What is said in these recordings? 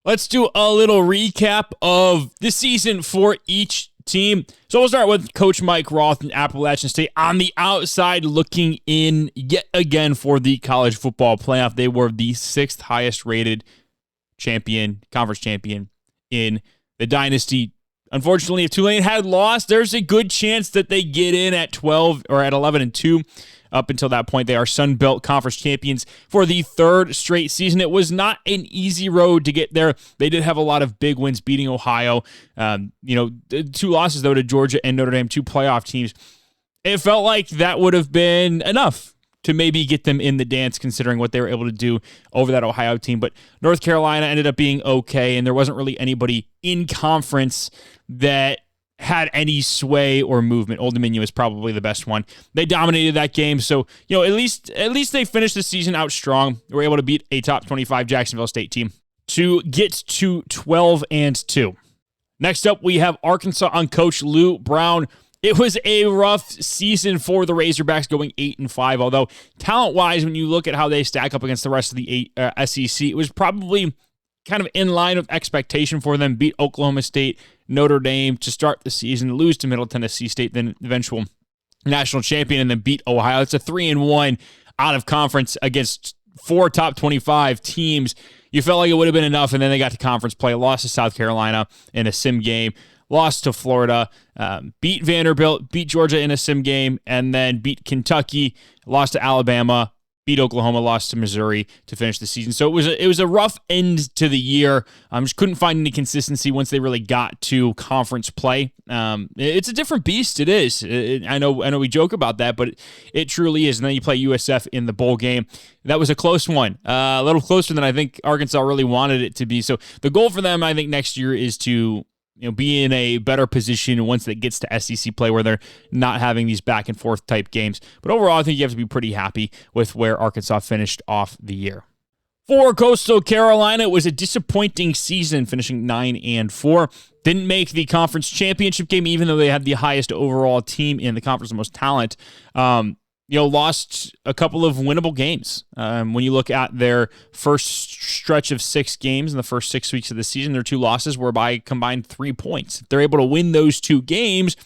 Let's do a little recap of the season for each team. So we'll start with Coach Mike Roth and Appalachian State on the outside looking in yet again for the college football playoff. They were the 6th highest rated conference champion in the Dynasty. Unfortunately, if Tulane had lost, there's a good chance that they get in at 12 or at 11-2. Up until that point, they are Sun Belt Conference champions for the 3rd straight season. It was not an easy road to get there. They did have a lot of big wins, beating Ohio. 2 losses, though, to Georgia and Notre Dame, 2 playoff teams. It felt like that would have been enough to maybe get them in the dance, considering what they were able to do over that Ohio team. But North Carolina ended up being okay, and there wasn't really anybody in conference that had any sway or movement. Old Dominion was probably the best one. They dominated that game, so at least they finished the season out strong. They were able to beat a top 25 Jacksonville State team to get to 12-2. Next up, we have Arkansas on Coach Lou Brown. It was a rough season for the Razorbacks, going 8-5. Although talent-wise, when you look at how they stack up against the rest of the SEC, it was probably kind of in line with expectation for them. Beat Oklahoma State, Notre Dame to start the season, lose to Middle Tennessee State, then eventual national champion, and then beat Ohio. It's a 3-1 out of conference against 4 top 25 teams. You felt like it would have been enough, and then they got to conference play, lost to South Carolina in a sim game, lost to Florida, beat Vanderbilt, beat Georgia in a sim game, and then beat Kentucky, lost to Alabama, beat Oklahoma, lost to Missouri to finish the season. So it was a rough end to the year. Just couldn't find any consistency once they really got to conference play. It's a different beast. It is. I know we joke about that, but it truly is. And then you play USF in the bowl game. That was a close one, a little closer than I think Arkansas really wanted it to be. So the goal for them, I think, next year is to be in a better position once it gets to SEC play where they're not having these back and forth type games. But overall, I think you have to be pretty happy with where Arkansas finished off the year. For Coastal Carolina, it was a disappointing season, finishing 9-4. Didn't make the conference championship game, even though they had the highest overall team in the conference, the most talent. Lost a couple of winnable games. When you look at their first stretch of 6 games in the first 6 weeks of the season, their 2 losses were by combined 3 points. If they're able to win those 2 games,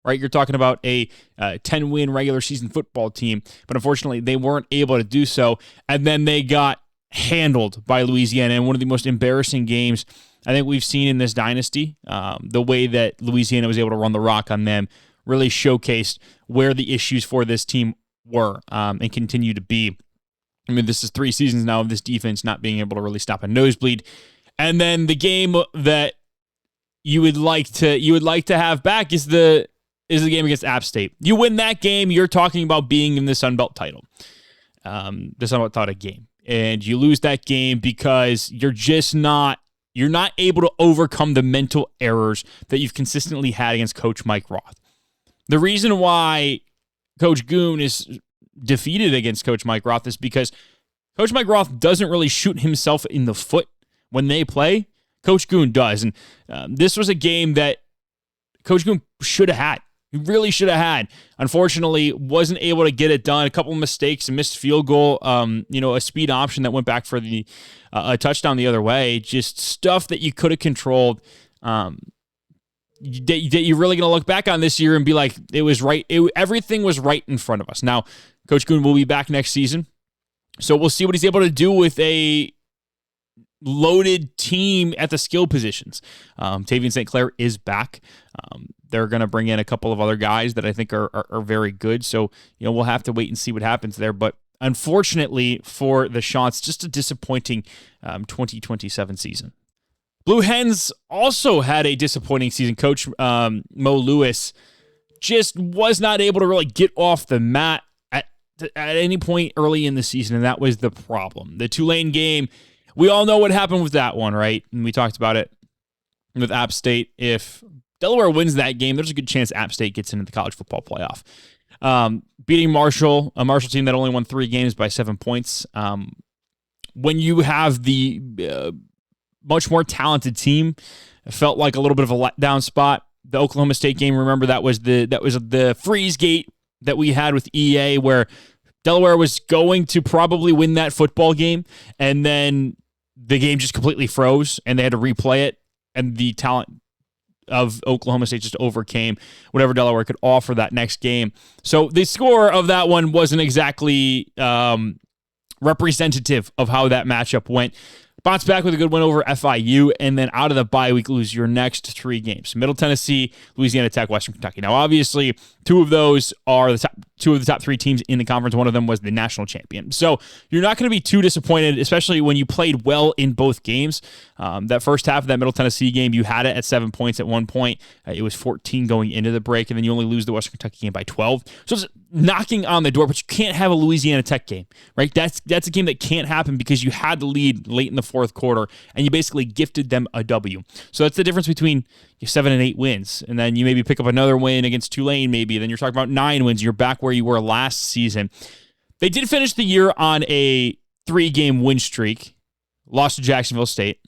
right, you're talking about a 10-win regular season football team. But unfortunately, they weren't able to do so. And then they got handled by Louisiana in one of the most embarrassing games I think we've seen in this dynasty. The way that Louisiana was able to run the rock on them really showcased where the issues for this team were and continue to be. I mean, this is 3 seasons now of this defense not being able to really stop a nosebleed. And then the game that you would like to have back is the game against App State. You win that game, you're talking about being in the Sun Belt title, the Sun Belt title game, and you lose that game because you're not able to overcome the mental errors that you've consistently had against Coach Mike Roth. The reason why Coach Goon is defeated against Coach Mike Roth is because Coach Mike Roth doesn't really shoot himself in the foot when they play. Coach Goon does. And this was a game that Coach Goon should have had. He really should have had. Unfortunately, wasn't able to get it done. A couple of mistakes, a missed field goal, a speed option that went back for a touchdown the other way. Just stuff that you could have controlled. That you're really going to look back on this year and be like, it was right. Everything was right in front of us. Now, Coach Goon will be back next season, so we'll see what he's able to do with a loaded team at the skill positions. Tavian St. Clair is back. They're going to bring in a couple of other guys that I think are very good. So, we'll have to wait and see what happens there. But unfortunately for the Shots, just a disappointing 2027 season. Blue Hens also had a disappointing season. Coach Mo Lewis just was not able to really get off the mat at any point early in the season, and that was the problem. The Tulane game, we all know what happened with that one, right? And we talked about it with App State. If Delaware wins that game, there's a good chance App State gets into the college football playoff. Beating Marshall, a Marshall team that only won 3 games by 7 points. When you have the much more talented team, it felt like a little bit of a letdown spot. The Oklahoma State game, remember, that was the freeze gate that we had with EA, where Delaware was going to probably win that football game, and then the game just completely froze and they had to replay it, and the talent of Oklahoma State just overcame whatever Delaware could offer that next game. So the score of that one wasn't exactly representative of how that matchup went. Bounce back with a good win over FIU, and then out of the bye week, lose your next 3 games. Middle Tennessee, Louisiana Tech, Western Kentucky. Now, obviously, 2 of those are two of the top 3 teams in the conference. One of them was the national champion. So you're not going to be too disappointed, especially when you played well in both games. That first half of that Middle Tennessee game, you had it at 7 points at one point. It was 14 going into the break, and then you only lose the Western Kentucky game by 12. So it's knocking on the door, but you can't have a Louisiana Tech game, right? That's a game that can't happen because you had the lead late in the fourth quarter, and you basically gifted them a W. So that's the difference between your 7 and 8 wins, and then you maybe pick up another win against Tulane, maybe. Then you're talking about 9 wins. You're back where you were last season. They did finish the year on a 3-game win streak, lost to Jacksonville State,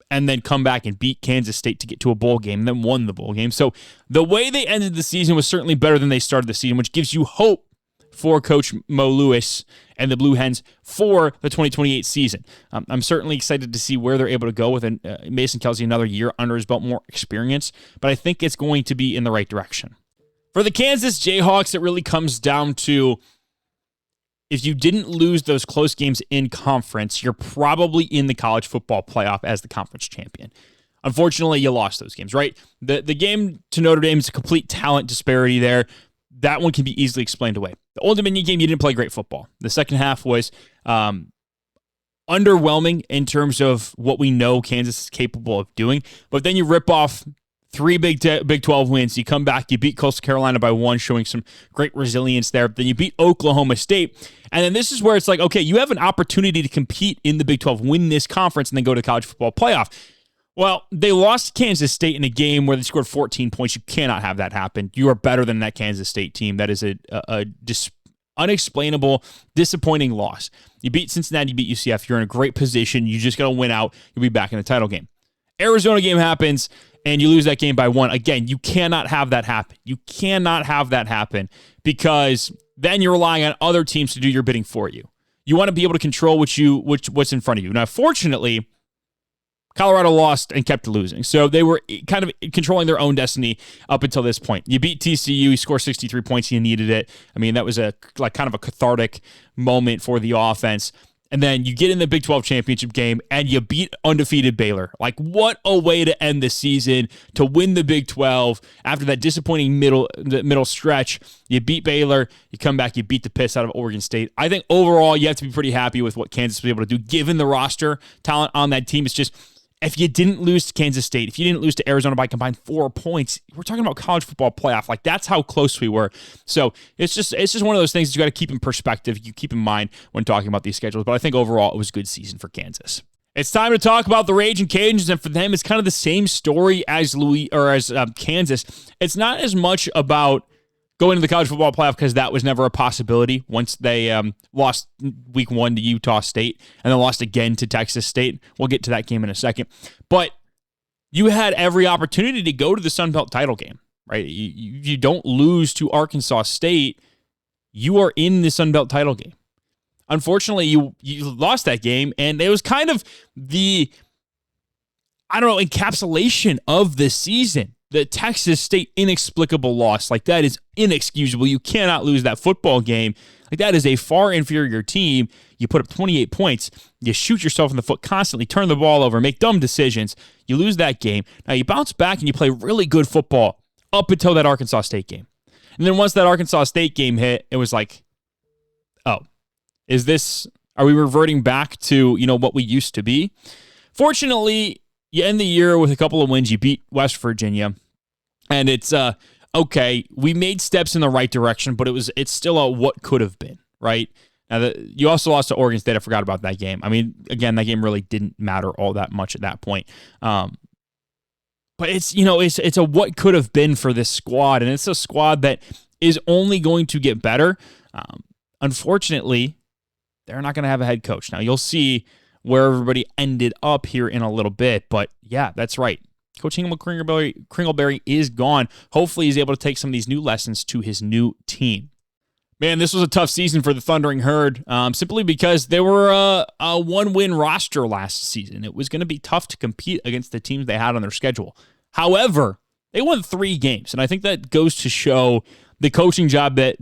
and then come back and beat Kansas State to get to a bowl game, and then won the bowl game. So the way they ended the season was certainly better than they started the season, which gives you hope for Coach Mo Lewis and the Blue Hens for the 2028 season. I'm certainly excited to see where they're able to go with Mason Kelsey another year under his belt, more experience, but I think it's going to be in the right direction. For the Kansas Jayhawks, it really comes down to, if you didn't lose those close games in conference, you're probably in the college football playoff as the conference champion. Unfortunately, you lost those games, right? The game to Notre Dame is a complete talent disparity there. That one can be easily explained away. The Old Dominion game, you didn't play great football. The second half was underwhelming in terms of what we know Kansas is capable of doing. But then you rip off 3 Big 12 wins. You come back, you beat Coastal Carolina by 1, showing some great resilience there. Then you beat Oklahoma State. And then this is where it's like, okay, you have an opportunity to compete in the Big 12, win this conference, and then go to the college football playoff. Well, they lost to Kansas State in a game where they scored 14 points. You cannot have that happen. You are better than that Kansas State team. That is a unexplainable, disappointing loss. You beat Cincinnati, you beat UCF. You're in a great position. You just got to win out. You'll be back in the title game. Arizona game happens, and you lose that game by 1. Again, you cannot have that happen. You cannot have that happen because then you're relying on other teams to do your bidding for you. You want to be able to control what's in front of you. Now, fortunately, Colorado lost and kept losing. So they were kind of controlling their own destiny up until this point. You beat TCU, you scored 63 points, you needed it. I mean, that was kind of a cathartic moment for the offense. And then you get in the Big 12 championship game and you beat undefeated Baylor. Like, what a way to end the season, to win the Big 12 after that disappointing middle stretch. You beat Baylor, you come back, you beat the piss out of Oregon State. I think overall you have to be pretty happy with what Kansas was able to do, given the roster talent on that team. It's just, if you didn't lose to Kansas State, if you didn't lose to Arizona by combined 4 points, we're talking about college football playoff. Like, that's how close we were. So it's just one of those things that you got to keep in perspective. You keep in mind when talking about these schedules. But I think overall it was a good season for Kansas. It's time to talk about the Raging Cajuns, and for them, it's kind of the same story as Kansas. It's not as much about going to the college football playoff because that was never a possibility once they lost week 1 to Utah State and then lost again to Texas State. We'll get to that game in a second. But you had every opportunity to go to the Sun Belt title game, right? You don't lose to Arkansas State, you are in the Sun Belt title game. Unfortunately, you lost that game, and it was kind of the, encapsulation of the season. The Texas State inexplicable loss, like, that is inexcusable. You cannot lose that football game. Like, that is a far inferior team. You put up 28 points. You shoot yourself in the foot constantly, turn the ball over, make dumb decisions. You lose that game. Now you bounce back and you play really good football up until that Arkansas State game. And then once that Arkansas State game hit, it was like, oh, are we reverting back to, what we used to be? Fortunately, you end the year with a couple of wins. You beat West Virginia, and it's okay. We made steps in the right direction, but it's still a what could have been, right? Now, you also lost to Oregon State. I forgot about that game. I mean, again, that game really didn't matter all that much at that point. But it's a what could have been for this squad, and it's a squad that is only going to get better. Unfortunately, they're not going to have a head coach. Now, you'll see where everybody ended up here in a little bit. But yeah, that's right. Coach Kringleberry is gone. Hopefully he's able to take some of these new lessons to his new team. Man, this was a tough season for the Thundering Herd, simply because they were a one-win roster last season. It was going to be tough to compete against the teams they had on their schedule. However, they won 3 games, and I think that goes to show the coaching job that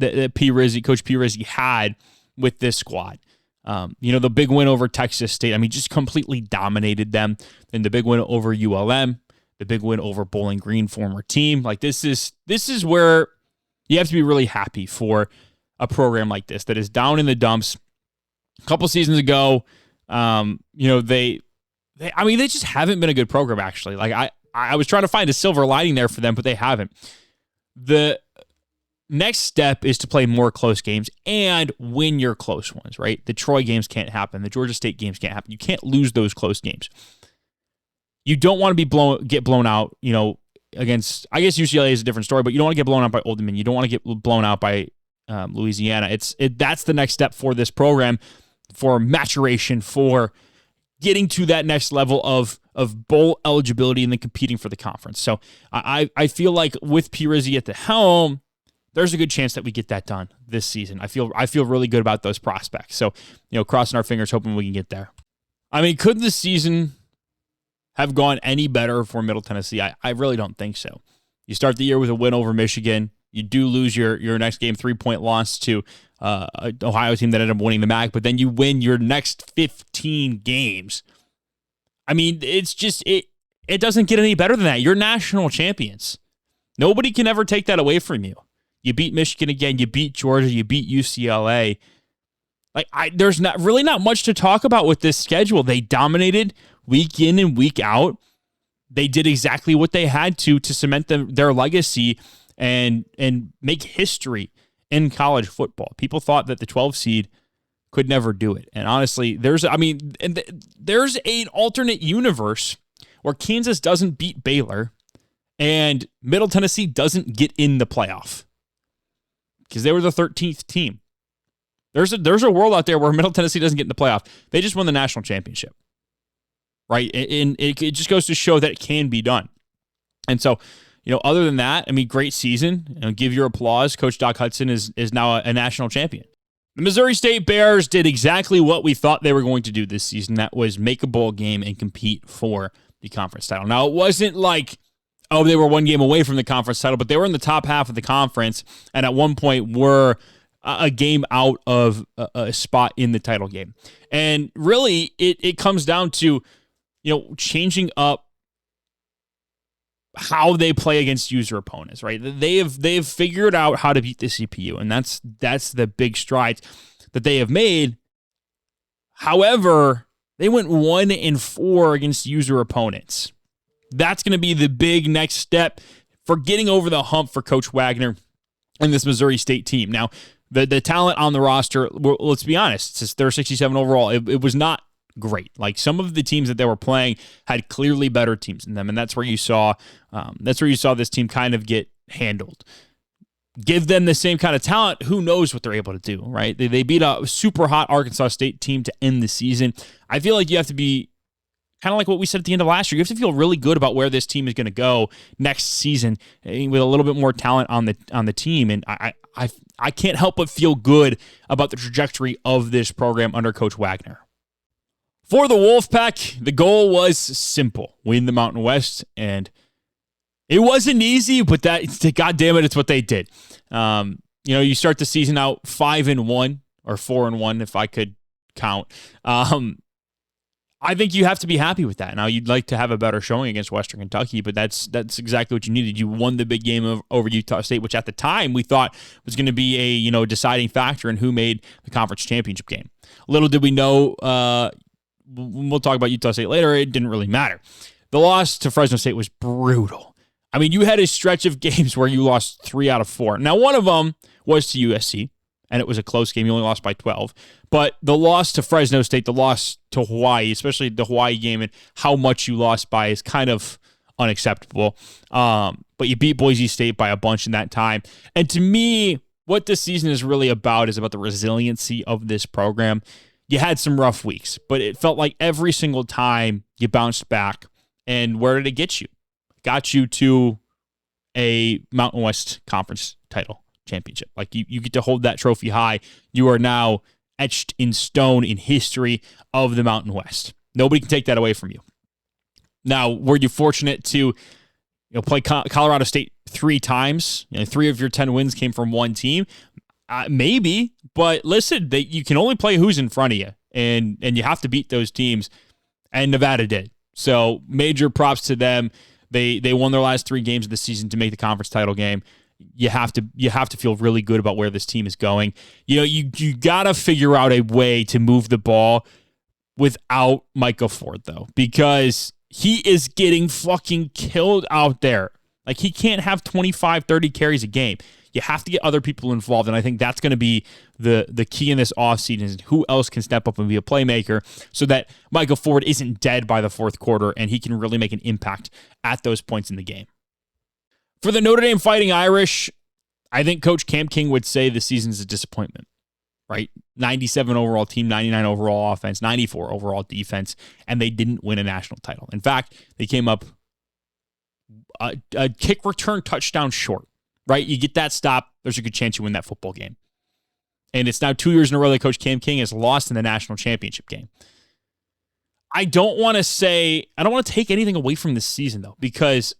Coach P. Rizzi had with this squad. The big win over Texas State, just completely dominated them. Then the big win over ULM, the big win over Bowling Green, former team. Like this is where you have to be really happy for a program like this that is down in the dumps. A couple seasons ago, they just haven't been a good program, actually. Like I was trying to find a silver lining there for them, but they haven't. The next step is to play more close games and win your close ones, right? The Troy games can't happen. The Georgia State games can't happen. You can't lose those close games. You don't want to get blown out, against, I guess UCLA is a different story, but you don't want to get blown out by Old Dominion. You don't want to get blown out by Louisiana. That's the next step for this program, for maturation, for getting to that next level of bowl eligibility and then competing for the conference. So I feel like with P. Rizzi at the helm, there's a good chance that we get that done this season. I feel really good about those prospects. So, crossing our fingers, hoping we can get there. Could the season have gone any better for Middle Tennessee? I really don't think so. You start the year with a win over Michigan. You do lose your next game, 3-point loss to an Ohio team that ended up winning the MAC, but then you win your next 15 games. It's just, it doesn't get any better than that. You're national champions. Nobody can ever take that away from you. You beat Michigan again. You beat Georgia. You beat UCLA. There's not much to talk about with this schedule. They dominated week in and week out. They did exactly what they had to cement their legacy and make history in college football. People thought that the 12 seed could never do it. And honestly, there's an alternate universe where Kansas doesn't beat Baylor and Middle Tennessee doesn't get in the playoff because they were the 13th team. There's a world out there where Middle Tennessee doesn't get in the playoff. They just won the national championship, right? And it just goes to show that it can be done. And so, other than that, great season. Give your applause. Coach Doc Hudson is now a national champion. The Missouri State Bears did exactly what we thought they were going to do this season. That was make a bowl game and compete for the conference title. Now, it wasn't like, they were one game away from the conference title, but they were in the top half of the conference, and at one point were a game out of a spot in the title game. And really, it comes down to, changing up how they play against user opponents, right? They've figured out how to beat the CPU, and that's the big strides that they have made. However, they went 1-4 against user opponents. That's going to be the big next step for getting over the hump for Coach Wagner and this Missouri State team. Now, the talent on the roster, let's be honest, they're 67 overall. It was not great. Like, some of the teams that they were playing had clearly better teams than them, and that's where you saw this team kind of get handled. Give them the same kind of talent, who knows what they're able to do, right? They beat a super hot Arkansas State team to end the season. I feel like you have to be kind of like what we said at the end of last year. You have to feel really good about where this team is going to go next season with a little bit more talent on the team. And I can't help but feel good about the trajectory of this program under Coach Wagner. For the Wolfpack, the goal was simple: win the Mountain West, and it wasn't easy, but God damn it, it's what they did. You start the season out 5-1 or 4-1, if I could count. I think you have to be happy with that. Now, you'd like to have a better showing against Western Kentucky, but that's exactly what you needed. You won the big game over Utah State, which at the time we thought was going to be a deciding factor in who made the conference championship game. Little did we know, we'll talk about Utah State later, it didn't really matter. The loss to Fresno State was brutal. You had a stretch of games where you lost 3 out of 4. Now, one of them was to USC, and it was a close game. You only lost by 12. But the loss to Fresno State, the loss to Hawaii, especially the Hawaii game and how much you lost by, is kind of unacceptable. But you beat Boise State by a bunch in that time. And to me, what this season is really about is about the resiliency of this program. You had some rough weeks, but it felt like every single time you bounced back. And where did it get you? Got you to a Mountain West Conference title championship. Like you get to hold that trophy high. You are now etched in stone in history of the Mountain West. Nobody can take that away from you. Now, were you fortunate to play Colorado State 3 times? 3 of your 10 wins came from one team. Maybe, but listen, you can only play who's in front of you, and you have to beat those teams, and Nevada did. So major props to them. They won their last 3 games of the season to make the conference title game. You have to feel really good about where this team is going. You gotta figure out a way to move the ball without Micah Ford, though, because he is getting fucking killed out there. Like, he can't have 25, 30 carries a game. You have to get other people involved, and I think that's going to be the key in this offseason is who else can step up and be a playmaker so that Micah Ford isn't dead by the fourth quarter and he can really make an impact at those points in the game. For the Notre Dame Fighting Irish, I think Coach Cam King would say the season's a disappointment, right? 97 overall team, 99 overall offense, 94 overall defense, and they didn't win a national title. In fact, they came up a kick return touchdown short, right? You get that stop, there's a good chance you win that football game. And it's now 2 years in a row that Coach Cam King has lost in the national championship game. I don't want to take anything away from this season, though, because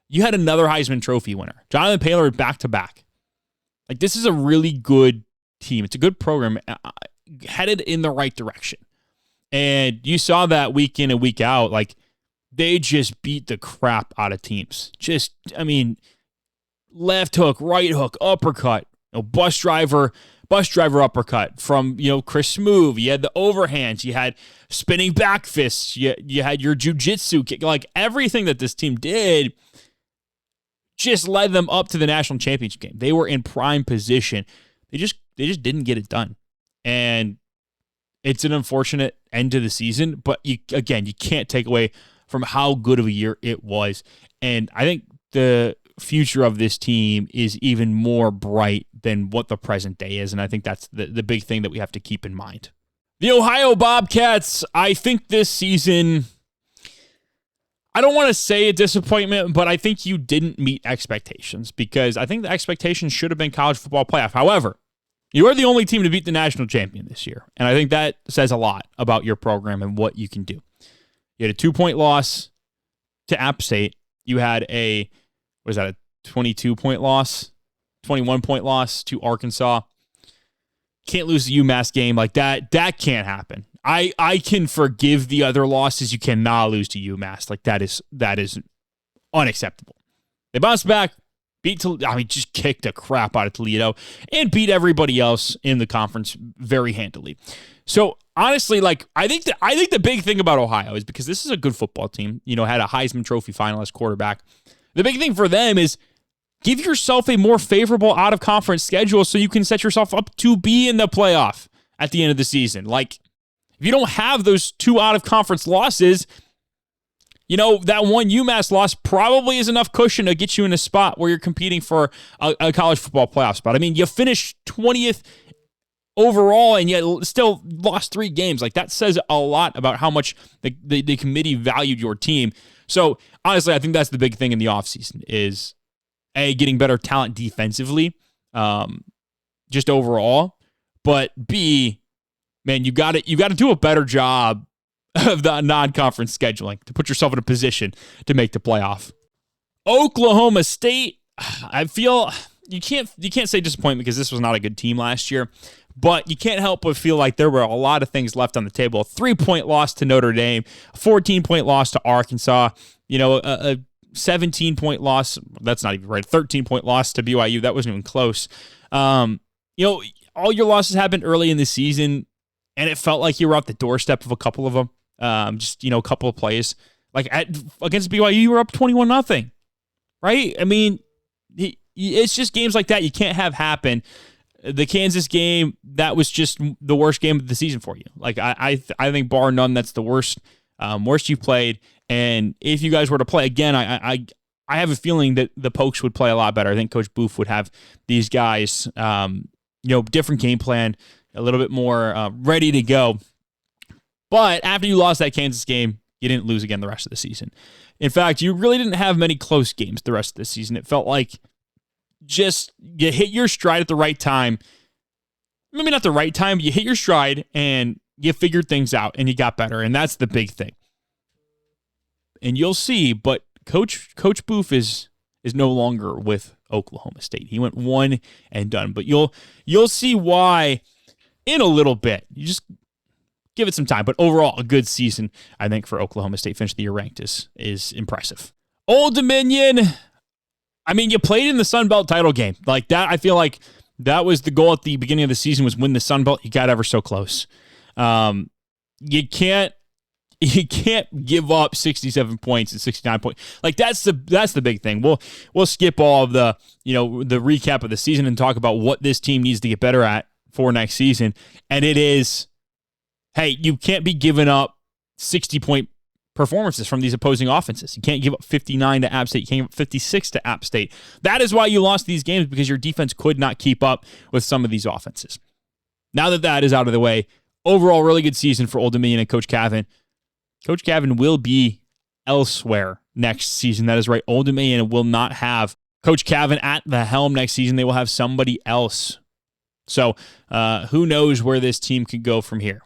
you had another Heisman Trophy winner, Jonathan Taylor, back-to-back. Like, this is a really good team. It's a good program headed in the right direction. And you saw that week in and week out. Like, they just beat the crap out of teams. Left hook, right hook, uppercut, bus driver uppercut from, Chris Smoove. You had the overhands. You had spinning back fists. You had your jiu-jitsu kick. Like, everything that this team did just led them up to the national championship game. They were in prime position. They just didn't get it done. And it's an unfortunate end to the season, but you can't take away from how good of a year it was. And I think the future of this team is even more bright than what the present day is. And I think that's the big thing that we have to keep in mind. The Ohio Bobcats, I think this season, I don't want to say a disappointment, but I think you didn't meet expectations because I think the expectations should have been college football playoff. However, you are the only team to beat the national champion this year. And I think that says a lot about your program and what you can do. You had a 2-point loss to App State. You had a 22-point loss, 21-point loss to Arkansas. Can't lose the UMass game like that. That can't happen. I can forgive the other losses. You cannot lose to UMass. Like, that is unacceptable. They bounced back, just kicked the crap out of Toledo and beat everybody else in the conference very handily. So honestly, I think the big thing about Ohio is because this is a good football team, had a Heisman Trophy finalist quarterback. The big thing for them is give yourself a more favorable out-of-conference schedule so you can set yourself up to be in the playoff at the end of the season. Like, if you don't have those 2 out-of-conference losses, that one UMass loss probably is enough cushion to get you in a spot where you're competing for a college football playoff spot. I mean, you finished 20th overall and yet still lost 3 games. Like, that says a lot about how much the committee valued your team. So, honestly, I think that's the big thing in the offseason is, A, getting better talent defensively, just overall, but B, man, you got to do a better job of the non-conference scheduling to put yourself in a position to make the playoff. Oklahoma State, I feel you can't say disappointment because this was not a good team last year, but you can't help but feel like there were a lot of things left on the table. A 3-point loss to Notre Dame, a 14-point loss to Arkansas, a 17-point loss. That's not even right. 13-point loss to BYU. That wasn't even close. All your losses happened early in the season, and it felt like you were at the doorstep of a couple of them. A couple of plays. Like against BYU, you were up 21-0, right? I mean, it's just games like that you can't have happen. The Kansas game, that was just the worst game of the season for you. Like I think bar none, that's the worst you've played. And if you guys were to play again, I have a feeling that the Pokes would play a lot better. I think Coach Booth would have these guys, different game plan, a little bit more ready to go. But after you lost that Kansas game, you didn't lose again the rest of the season. In fact, you really didn't have many close games the rest of the season. It felt like you hit your stride at the right time. Maybe not the right time, but you hit your stride and you figured things out and you got better. And that's the big thing. And you'll see, but Coach Booth is no longer with Oklahoma State. He went one and done. But you'll see why in a little bit. You just give it some time. But overall, a good season, I think, for Oklahoma State. Finish the year ranked is impressive. Old Dominion, I mean, you played in the Sun Belt title game. Like that, I feel like that was the goal at the beginning of the season, was win the Sun Belt. You got ever so close. You can't give up 67 points and 69 points. Like that's the big thing. We'll skip all of the recap of the season and talk about what this team needs to get better at for next season. And it is, hey, you can't be giving up 60-point performances from these opposing offenses. You can't give up 59 to App State. You can't give up 56 to App State. That is why you lost these games, because your defense could not keep up with some of these offenses. Now that is out of the way, overall, really good season for Old Dominion and Coach Cavan. Coach Cavan will be elsewhere next season. That is right. Old Dominion will not have Coach Cavan at the helm next season. They will have somebody else. So who knows where this team could go from here.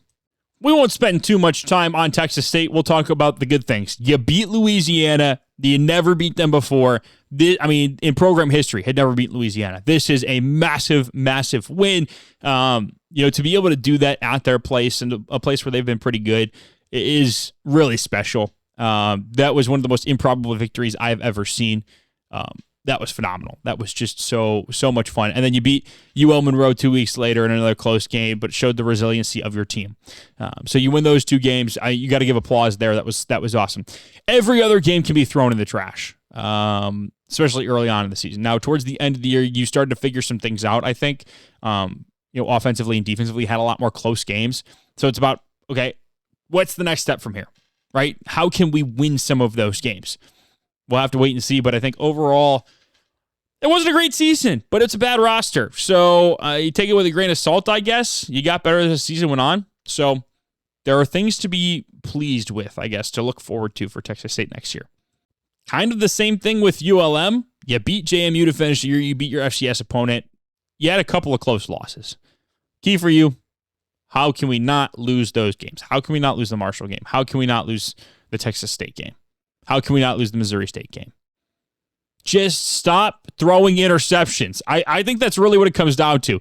We won't spend too much time on Texas State. We'll talk about the good things. You beat Louisiana. You never beat them before. In program history, had never beat Louisiana. This is a massive, massive win. To be able to do that at their place, and a place where they've been pretty good, is really special. That was one of the most improbable victories I've ever seen. That was phenomenal. That was just so much fun. And then you beat UL Monroe 2 weeks later in another close game, but showed the resiliency of your team. So you win those two games. You got to give applause there. That was awesome. Every other game can be thrown in the trash, especially early on in the season. Now, towards the end of the year, you started to figure some things out, I think. Offensively and defensively, had a lot more close games. So it's about, okay, what's the next step from here, right? How can we win some of those games? We'll have to wait and see, but I think overall, it wasn't a great season, but it's a bad roster. So you take it with a grain of salt, I guess. You got better as the season went on. So there are things to be pleased with, I guess, to look forward to for Texas State next year. Kind of the same thing with ULM. You beat JMU to finish the year. You beat your FCS opponent. You had a couple of close losses. Key for you, how can we not lose those games? How can we not lose the Marshall game? How can we not lose the Texas State game? How can we not lose the Missouri State game? Just stop throwing interceptions. I think that's really what it comes down to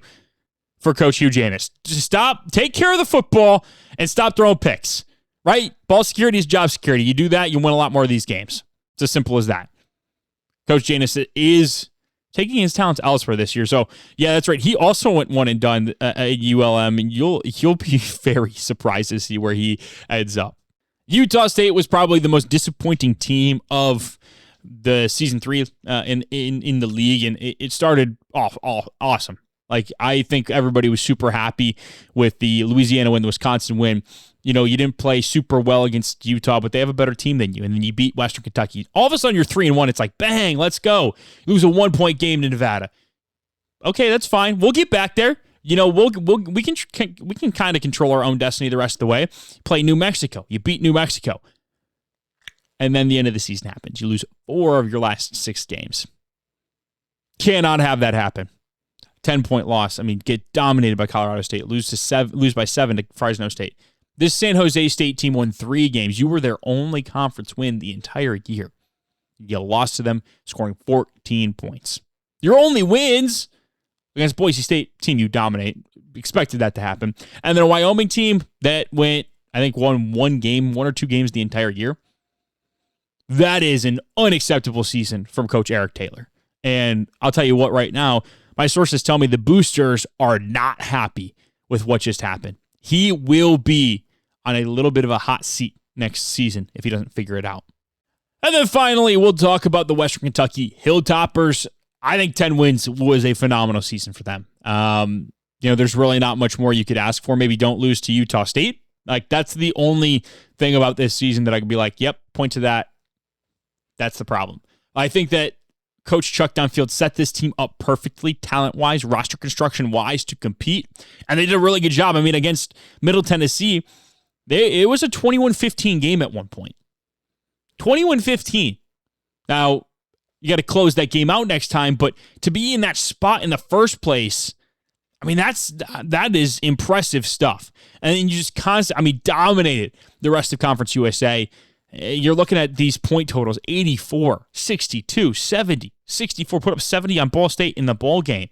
for Coach Hugh Janis. Just take care of the football, and stop throwing picks, right? Ball security is job security. You do that, you win a lot more of these games. It's as simple as that. Coach Janis is taking his talents elsewhere this year. So, yeah, that's right. He also went one and done at ULM, and you'll be very surprised to see where he ends up. Utah State was probably the most disappointing team of the season 3 in the league, and it started off awesome. Like, I think everybody was super happy with the Louisiana win, the Wisconsin win. You didn't play super well against Utah, but they have a better team than you, and then you beat Western Kentucky. All of a sudden, you're 3-1. It's like, bang, let's go. Lose a 1-point game to Nevada. Okay, that's fine. We'll get back there. We can kind of control our own destiny the rest of the way. Play New Mexico. You beat New Mexico. And then the end of the season happens. You lose 4 of your last 6 games. Cannot have that happen. 10-point loss. Get dominated by Colorado State. Lose by 7 to Fresno State. This San Jose State team won 3 games. You were their only conference win the entire year. You lost to them, scoring 14 points. Your only wins against Boise State team, you dominate. Expected that to happen. And then a Wyoming team that won 1 or 2 games the entire year. That is an unacceptable season from Coach Eric Taylor. And I'll tell you what, right now, my sources tell me the boosters are not happy with what just happened. He will be on a little bit of a hot seat next season if he doesn't figure it out. And then finally, we'll talk about the Western Kentucky Hilltoppers. I think 10 wins was a phenomenal season for them. There's really not much more you could ask for. Maybe don't lose to Utah State. Like, that's the only thing about this season that I could be like, yep, point to that. That's the problem. I think that Coach Chuck Dunfield set this team up perfectly, talent-wise, roster construction-wise, to compete. And they did a really good job. Against Middle Tennessee, it was a 21-15 game at one point. 21-15. Now, You got to close that game out next time. But to be in that spot in the first place, I mean, that is impressive stuff. And then you just dominated the rest of Conference USA. You're looking at these point totals, 84, 62, 70, 64, put up 70 on Ball State in the ball game.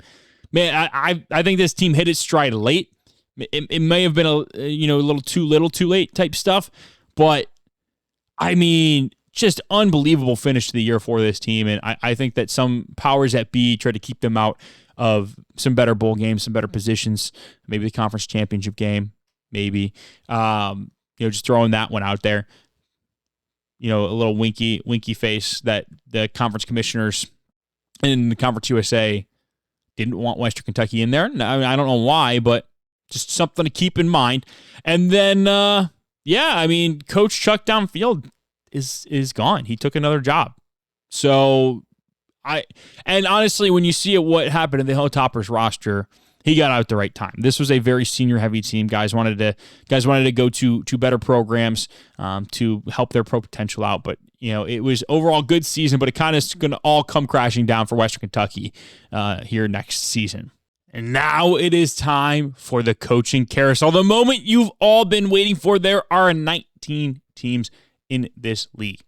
Man, I think this team hit its stride late. It may have been a little too late type stuff, but I mean, just unbelievable finish to the year for this team. And I think that some powers that be try to keep them out of some better bowl games, some better positions, maybe the conference championship game, maybe. Just throwing that one out there. A little winky face that the conference commissioners in the Conference USA didn't want Western Kentucky in there. I don't know why, but just something to keep in mind. And then, Coach Chuck Downfield is gone. He took another job. So honestly, when you see what happened in the Hilltoppers roster, he got out at the right time. This was a very senior heavy team. Guys wanted to go to better programs to help their pro potential out. But it was overall good season, but it kind of is going to all come crashing down for Western Kentucky here next season. And now it is time for the coaching carousel, the moment you've all been waiting for. There are 19 teams in this league.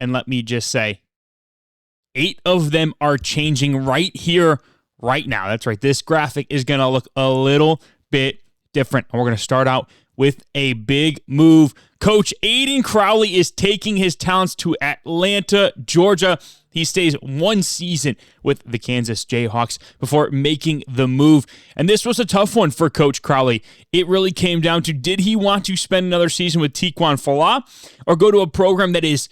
And let me just say, 8 of them are changing right here, right now. That's right. This graphic is going to look a little bit different. And we're going to start out with a big move. Coach Aiden Crowley is taking his talents to Atlanta, Georgia. He stays one season with the Kansas Jayhawks before making the move. And this was a tough one for Coach Crowley. It really came down to, did he want to spend another season with Tiquan Falah or go to a program that is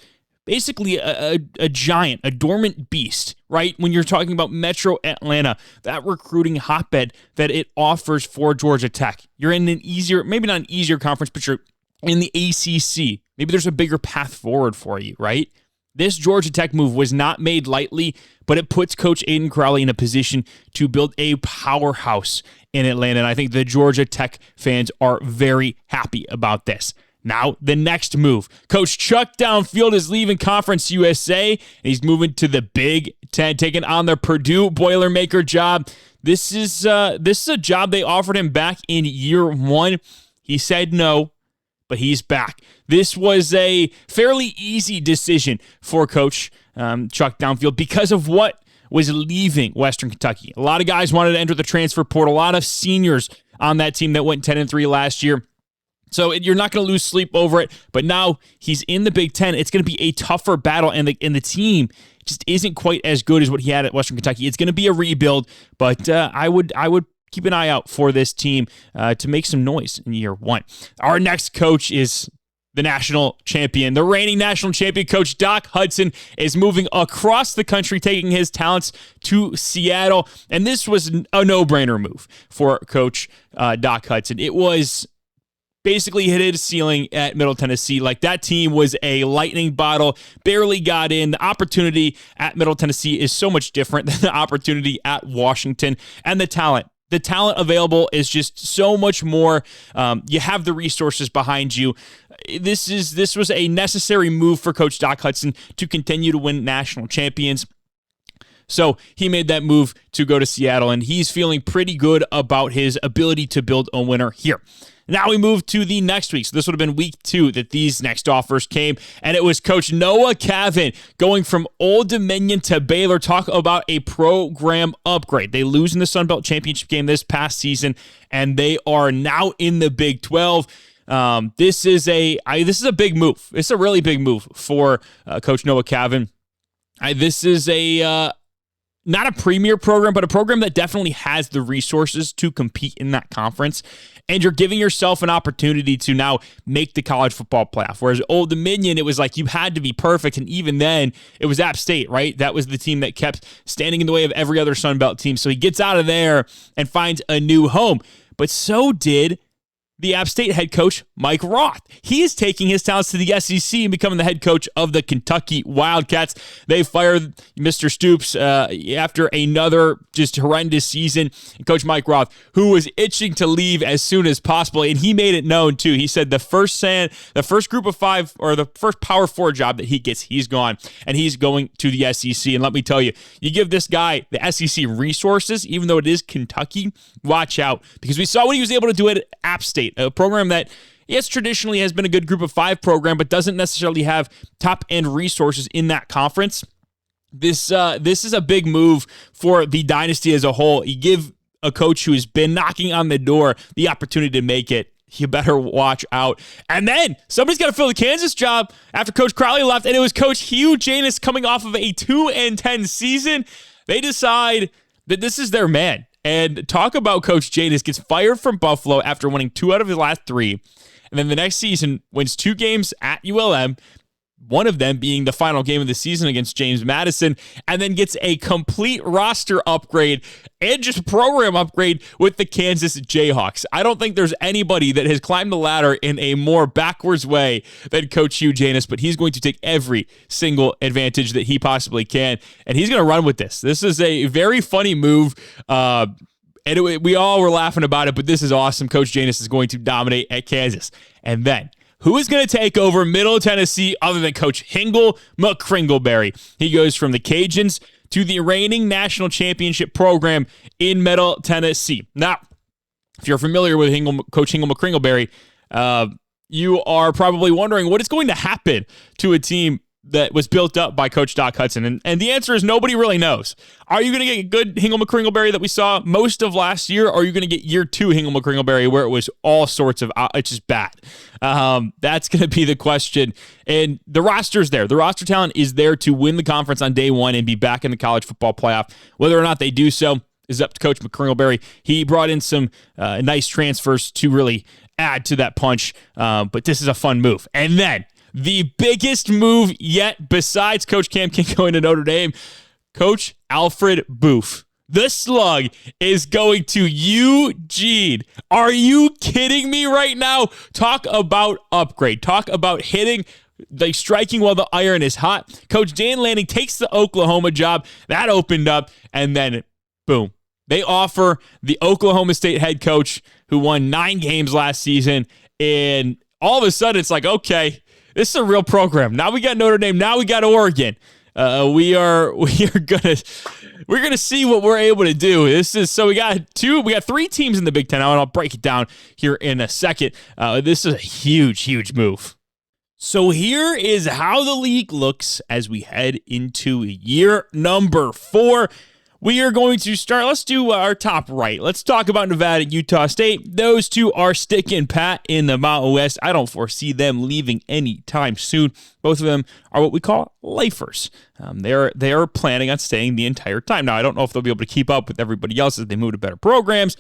basically a giant, a dormant beast, right? When you're talking about Metro Atlanta, that recruiting hotbed that it offers for Georgia Tech. You're in an easier, maybe not an easier conference, but you're in the ACC. Maybe there's a bigger path forward for you, right? This Georgia Tech move was not made lightly, but it puts Coach Aiden Crowley in a position to build a powerhouse in Atlanta. And I think the Georgia Tech fans are very happy about this. Now, the next move. Coach Chuck Downfield is leaving Conference USA, and he's moving to the Big Ten, taking on the Purdue Boilermaker job. This is a job they offered him back in year 1. He said no, but he's back. This was a fairly easy decision for Coach Chuck Downfield because of what was leaving Western Kentucky. A lot of guys wanted to enter the transfer portal. A lot of seniors on that team that went 10-3 last year. So you're not going to lose sleep over it, but now he's in the Big Ten. It's going to be a tougher battle, and the team just isn't quite as good as what he had at Western Kentucky. It's going to be a rebuild, but I would keep an eye out for this team to make some noise in year 1. Our next coach is the national champion. The reigning national champion, Coach Doc Hudson, is moving across the country, taking his talents to Seattle, and this was a no-brainer move for Coach Doc Hudson. It was basically hit his ceiling at Middle Tennessee. Like, that team was a lightning bottle, barely got in. The opportunity at Middle Tennessee is so much different than the opportunity at Washington. And the talent available is just so much more. You have the resources behind you. This was a necessary move for Coach Doc Hudson to continue to win national champions. So he made that move to go to Seattle, and he's feeling pretty good about his ability to build a winner here. Now we move to the next week. So this would have been week 2 that these next offers came, and it was Coach Noah Cavan going from Old Dominion to Baylor. Talk about a program upgrade. They lose in the Sun Belt Championship game this past season, and they are now in the Big 12. This is a big move. It's a really big move for Coach Noah Cavan. This is not a premier program, but a program that definitely has the resources to compete in that conference. And you're giving yourself an opportunity to now make the college football playoff. Whereas Old Dominion, it was like you had to be perfect. And even then, it was App State, right? That was the team that kept standing in the way of every other Sun Belt team. So he gets out of there and finds a new home. But so did the App State head coach, Mike Roth. He is taking his talents to the SEC and becoming the head coach of the Kentucky Wildcats. They fired Mr. Stoops after another just horrendous season. And Coach Mike Roth, who was itching to leave as soon as possible, and he made it known too. He said the first group of five, or the first Power 4 job that he gets, he's gone, and he's going to the SEC. And let me tell you, you give this guy the SEC resources, even though it is Kentucky, watch out, because we saw what he was able to do at App State, a program that, yes, traditionally has been a good group of five program, but doesn't necessarily have top-end resources in that conference. This is a big move for the Dynasty as a whole. You give a coach who has been knocking on the door the opportunity to make it. You better watch out. And then somebody's got to fill the Kansas job after Coach Crowley left, and it was Coach Hugh Janus coming off of a 2-10 season. They decide that this is their man. And talk about Coach Janus gets fired from Buffalo after winning 2 out of his last 3. And then the next season wins 2 games at ULM, one of them being the final game of the season against James Madison, and then gets a complete roster upgrade and just program upgrade with the Kansas Jayhawks. I don't think there's anybody that has climbed the ladder in a more backwards way than Coach Hugh Janus, but he's going to take every single advantage that he possibly can, and he's going to run with this. This is a very funny move, we all were laughing about it, but this is awesome. Coach Janus is going to dominate at Kansas. And then, who is going to take over Middle Tennessee other than Coach Hingle McCringleberry? He goes from the Cajuns to the reigning national championship program in Middle Tennessee. Now, if you're familiar with Coach Hingle McCringleberry, you are probably wondering what is going to happen to a team that was built up by Coach Doc Hudson. And the answer is nobody really knows. Are you going to get good Hingle McCringleberry that we saw most of last year, or are you going to get year 2 Hingle McCringleberry where it was all sorts of, it's just bad? That's going to be the question. And the roster's there. The roster talent is there to win the conference on day 1 and be back in the college football playoff. Whether or not they do so is up to Coach McCringleberry. He brought in some nice transfers to really add to that punch, but this is a fun move. And then, the biggest move yet besides Coach Cam King going to Notre Dame, Coach Alfred Booth. The Slug is going to Eugene. Are you kidding me right now? Talk about upgrade. Talk about hitting, like striking while the iron is hot. Coach Dan Lanning takes the Oklahoma job. That opened up, and then boom. They offer the Oklahoma State head coach who won 9 games last season, and all of a sudden it's like, okay, this is a real program. Now we got Notre Dame. Now we got Oregon. We're gonna see what we're able to do. We got 3 teams in the Big Ten. And I'll break it down here in a second. This is a huge move. So here is how the league looks as we head into year number 4. We are going to start. Let's do our top right. Let's talk about Nevada and Utah State. Those two are sticking pat in the Mountain West. I don't foresee them leaving anytime soon. Both of them are what we call lifers. They are planning on staying the entire time. Now, I don't know if they'll be able to keep up with everybody else as they move to better programs,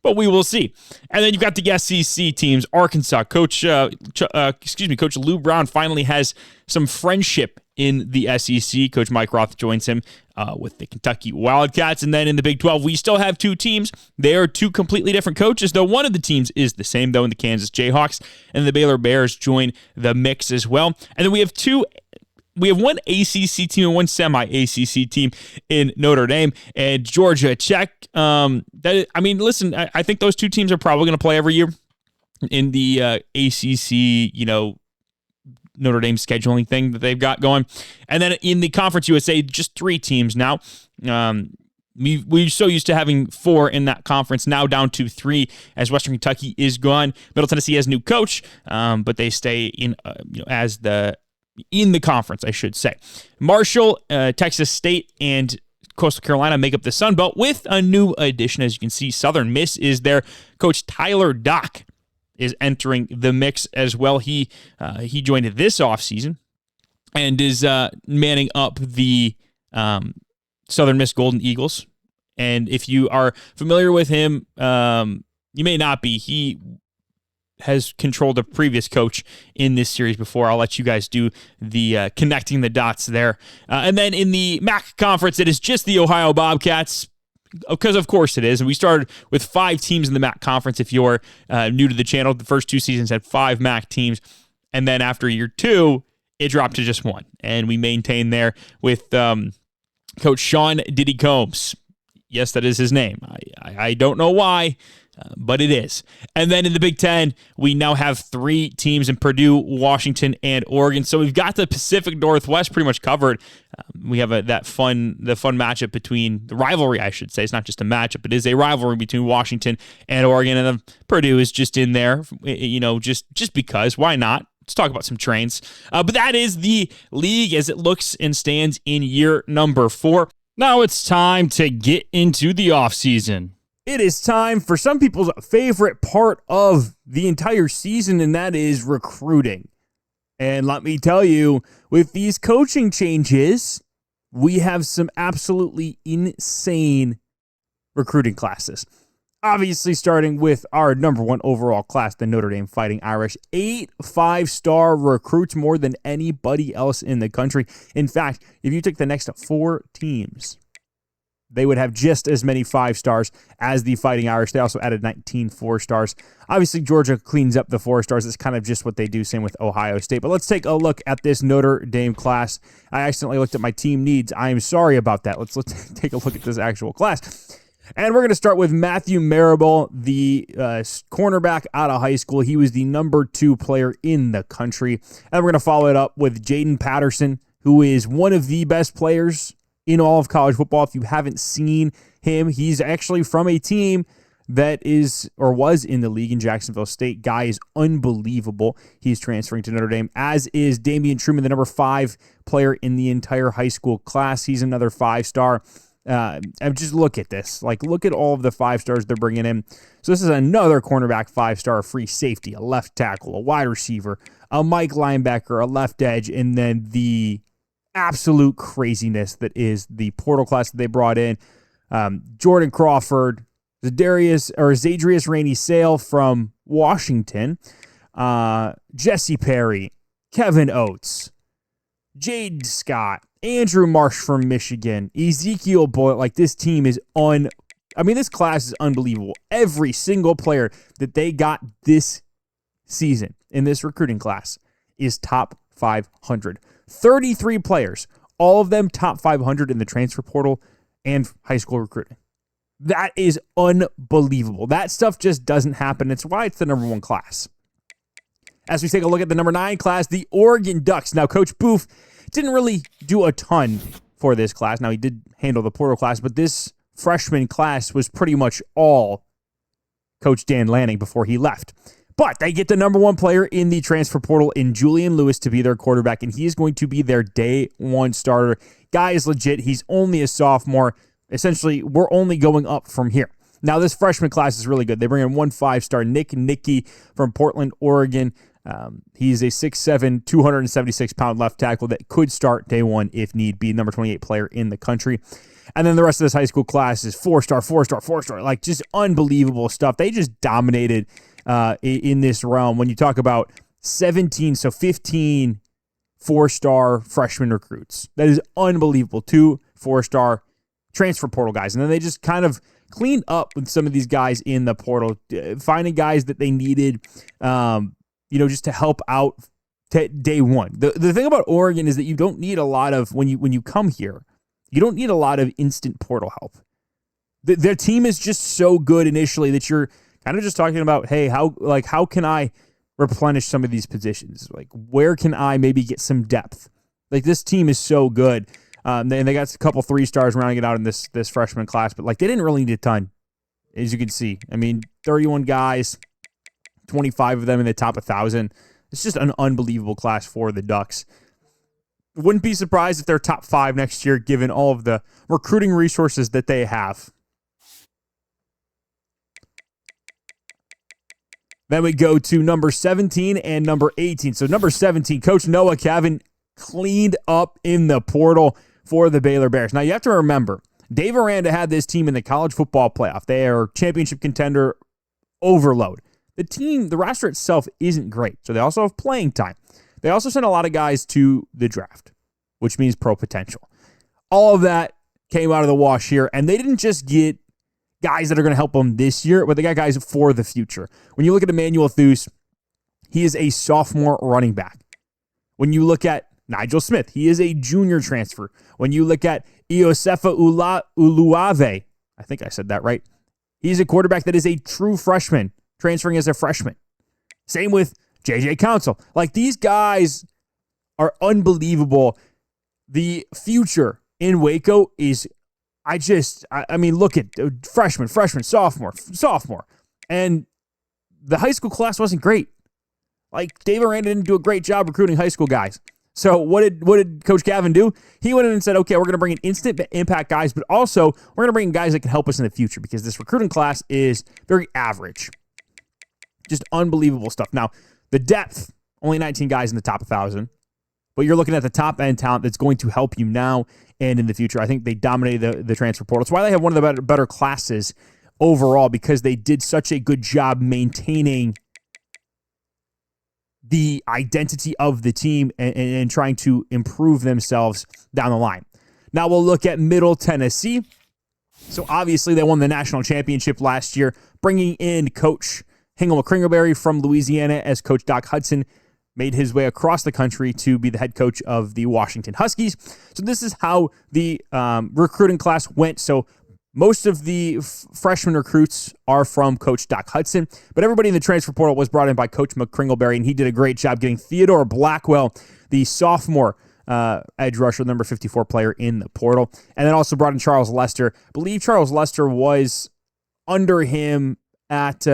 but we will see. And then you've got the SEC teams. Arkansas, Coach Lou Brown finally has some friendship in the SEC. Coach Mike Roth joins him with the Kentucky Wildcats. And then in the Big 12, we still have 2 teams. They are 2 completely different coaches, though one of the teams is the same, though, in the Kansas Jayhawks. And the Baylor Bears join the mix as well. And then we have one ACC team and one semi-ACC team in Notre Dame and Georgia Tech. Listen, I think those 2 teams are probably going to play every year in the ACC, Notre Dame scheduling thing that they've got going. And then in the Conference USA, just 3 teams now. We're so used to having 4 in that conference, now down to 3 as Western Kentucky is gone. Middle Tennessee has a new coach, but they stay in in the conference, I should say. Marshall, Texas State, and Coastal Carolina make up the Sun Belt with a new addition. As you can see, Southern Miss is there. Coach Tyler Dock is entering the mix as well. He joined this offseason and is manning up the Southern Miss Golden Eagles. And if you are familiar with him, you may not be. He has controlled a previous coach in this series before. I'll let you guys do the connecting the dots there. And then in the MAC conference, it is just the Ohio Bobcats. Because of course it is. And we started with 5 teams in the MAC conference. If you're new to the channel, the first 2 seasons had 5 MAC teams. And then after year 2, it dropped to just 1. And we maintained there with Coach Sean Diddy Combs. Yes, that is his name. I don't know why, but it is. And then in the Big Ten, we now have 3 teams in Purdue, Washington, and Oregon. So we've got the Pacific Northwest pretty much covered. We have the fun matchup between the rivalry, I should say. It's not just a matchup; it is a rivalry between Washington and Oregon. And Purdue is just in there, just because. Why not? Let's talk about some trains. But that is the league as it looks and stands in year number 4. Now it's time to get into the offseason. It is time for some people's favorite part of the entire season, and that is recruiting. And let me tell you, with these coaching changes, we have some absolutely insane recruiting classes. Obviously, starting with our number 1 overall class, the Notre Dame Fighting Irish. 8 5-star recruits, more than anybody else in the country. In fact, if you took the next 4 teams, they would have just as many 5-stars as the Fighting Irish. They also added 19 4-stars. Obviously, Georgia cleans up the 4-stars. It's kind of just what they do. Same with Ohio State. But let's take a look at this Notre Dame class. I accidentally looked at my team needs. I am sorry about that. Let's take a look at this actual class. And we're going to start with Matthew Marable, the cornerback out of high school. He was the number 2 player in the country. And we're going to follow it up with Jaden Patterson, who is one of the best players in all of college football. If you haven't seen him, he's actually from a team that is or was in the league in Jacksonville State. Guy is unbelievable. He's transferring to Notre Dame, as is Damian Truman, the number 5 player in the entire high school class. He's another 5-star. And just look at this. Look at all of the 5-stars they're bringing in. So this is another cornerback 5-star, a free safety, a left tackle, a wide receiver, a Mike linebacker, a left edge, and then the absolute craziness that is the portal class that they brought in. Jordan Crawford, Zadarius Rainey Sale from Washington, Jesse Perry, Kevin Oates, Jade Scott, Andrew Marsh from Michigan, Ezekiel Boyle. This team is this class is unbelievable. Every single player that they got this season in this recruiting class is top 500. 33 players, all of them top 500 in the transfer portal and high school recruiting. That is unbelievable. That stuff just doesn't happen. It's why it's the number 1 class. As we take a look at the number 9 class, the Oregon Ducks. Now, Coach Booth didn't really do a ton for this class. Now, he did handle the portal class, but this freshman class was pretty much all Coach Dan Lanning before he left. But they get the number 1 player in the transfer portal in Julian Lewis to be their quarterback, and he is going to be their day 1 starter. Guy is legit. He's only a sophomore. Essentially, we're only going up from here. Now, this freshman class is really good. They bring in 1 5-star, Nick Nickey from Portland, Oregon. He's a 6'7", 276-pound left tackle that could start day 1 if need be, number 28 player in the country. And then the rest of this high school class is 4-star, 4-star, 4-star, just unbelievable stuff. They just dominated in this realm. When you talk about 15 4-star freshman recruits, that is unbelievable. 2 4-star transfer portal guys. And then they just kind of cleaned up with some of these guys in the portal, finding guys that they needed, just to help out day 1. The thing about Oregon is that you don't need a lot of, when you come here, you don't need a lot of instant portal help. Their team is just so good initially that you're kind of just talking about, hey, how can I replenish some of these positions? Where can I maybe get some depth? This team is so good. And they got a couple 3-stars rounding it out in this freshman class, but they didn't really need a ton, as you can see. 31 guys, 25 of them in the top 1,000. It's just an unbelievable class for the Ducks. Wouldn't be surprised if they're top 5 next year, given all of the recruiting resources that they have. Then we go to number 17 and number 18. So number 17, Coach Noah Cavan cleaned up in the portal for the Baylor Bears. Now, you have to remember, Dave Aranda had this team in the college football playoff. They are championship contender overload. The roster itself isn't great, so they also have playing time. They also sent a lot of guys to the draft, which means pro potential. All of that came out of the wash here, and they didn't just get guys that are going to help them this year, but they got guys for the future. When you look at Emmanuel Theus, he is a sophomore running back. When you look at Nigel Smith, he is a junior transfer. When you look at Iosefa Uluave, I think I said that right, he's a quarterback that is a true freshman, transferring as a freshman. Same with J.J. Council. Like, these guys are unbelievable. The future in Waco is, I mean, look at freshman, sophomore. And the high school class wasn't great. Like, Dave Aranda didn't do a great job recruiting high school guys. So what did Coach Gavin do? He went in and said, okay, we're going to bring in instant impact guys, but also we're going to bring in guys that can help us in the future, because this recruiting class is very average. Just unbelievable stuff. Now, the depth, only 19 guys in the top 1,000, but you're looking at the top end talent that's going to help you now and in the future. I think they dominated the transfer portal. That's why they have one of the better classes overall, because they did such a good job maintaining the identity of the team and trying to improve themselves down the line. Now we'll look at Middle Tennessee. So obviously they won the national championship last year, bringing in Coach Hingle McCringleberry from Louisiana as Coach Doc Hudson made his way across the country to be the head coach of the Washington Huskies. So this is how the recruiting class went. So most of the freshman recruits are from Coach Doc Hudson, but everybody in the transfer portal was brought in by Coach McCringleberry, and he did a great job getting Theodore Blackwell, the sophomore edge rusher, number 54 player in the portal, and then also brought in Charles Lester. I believe Charles Lester was under him at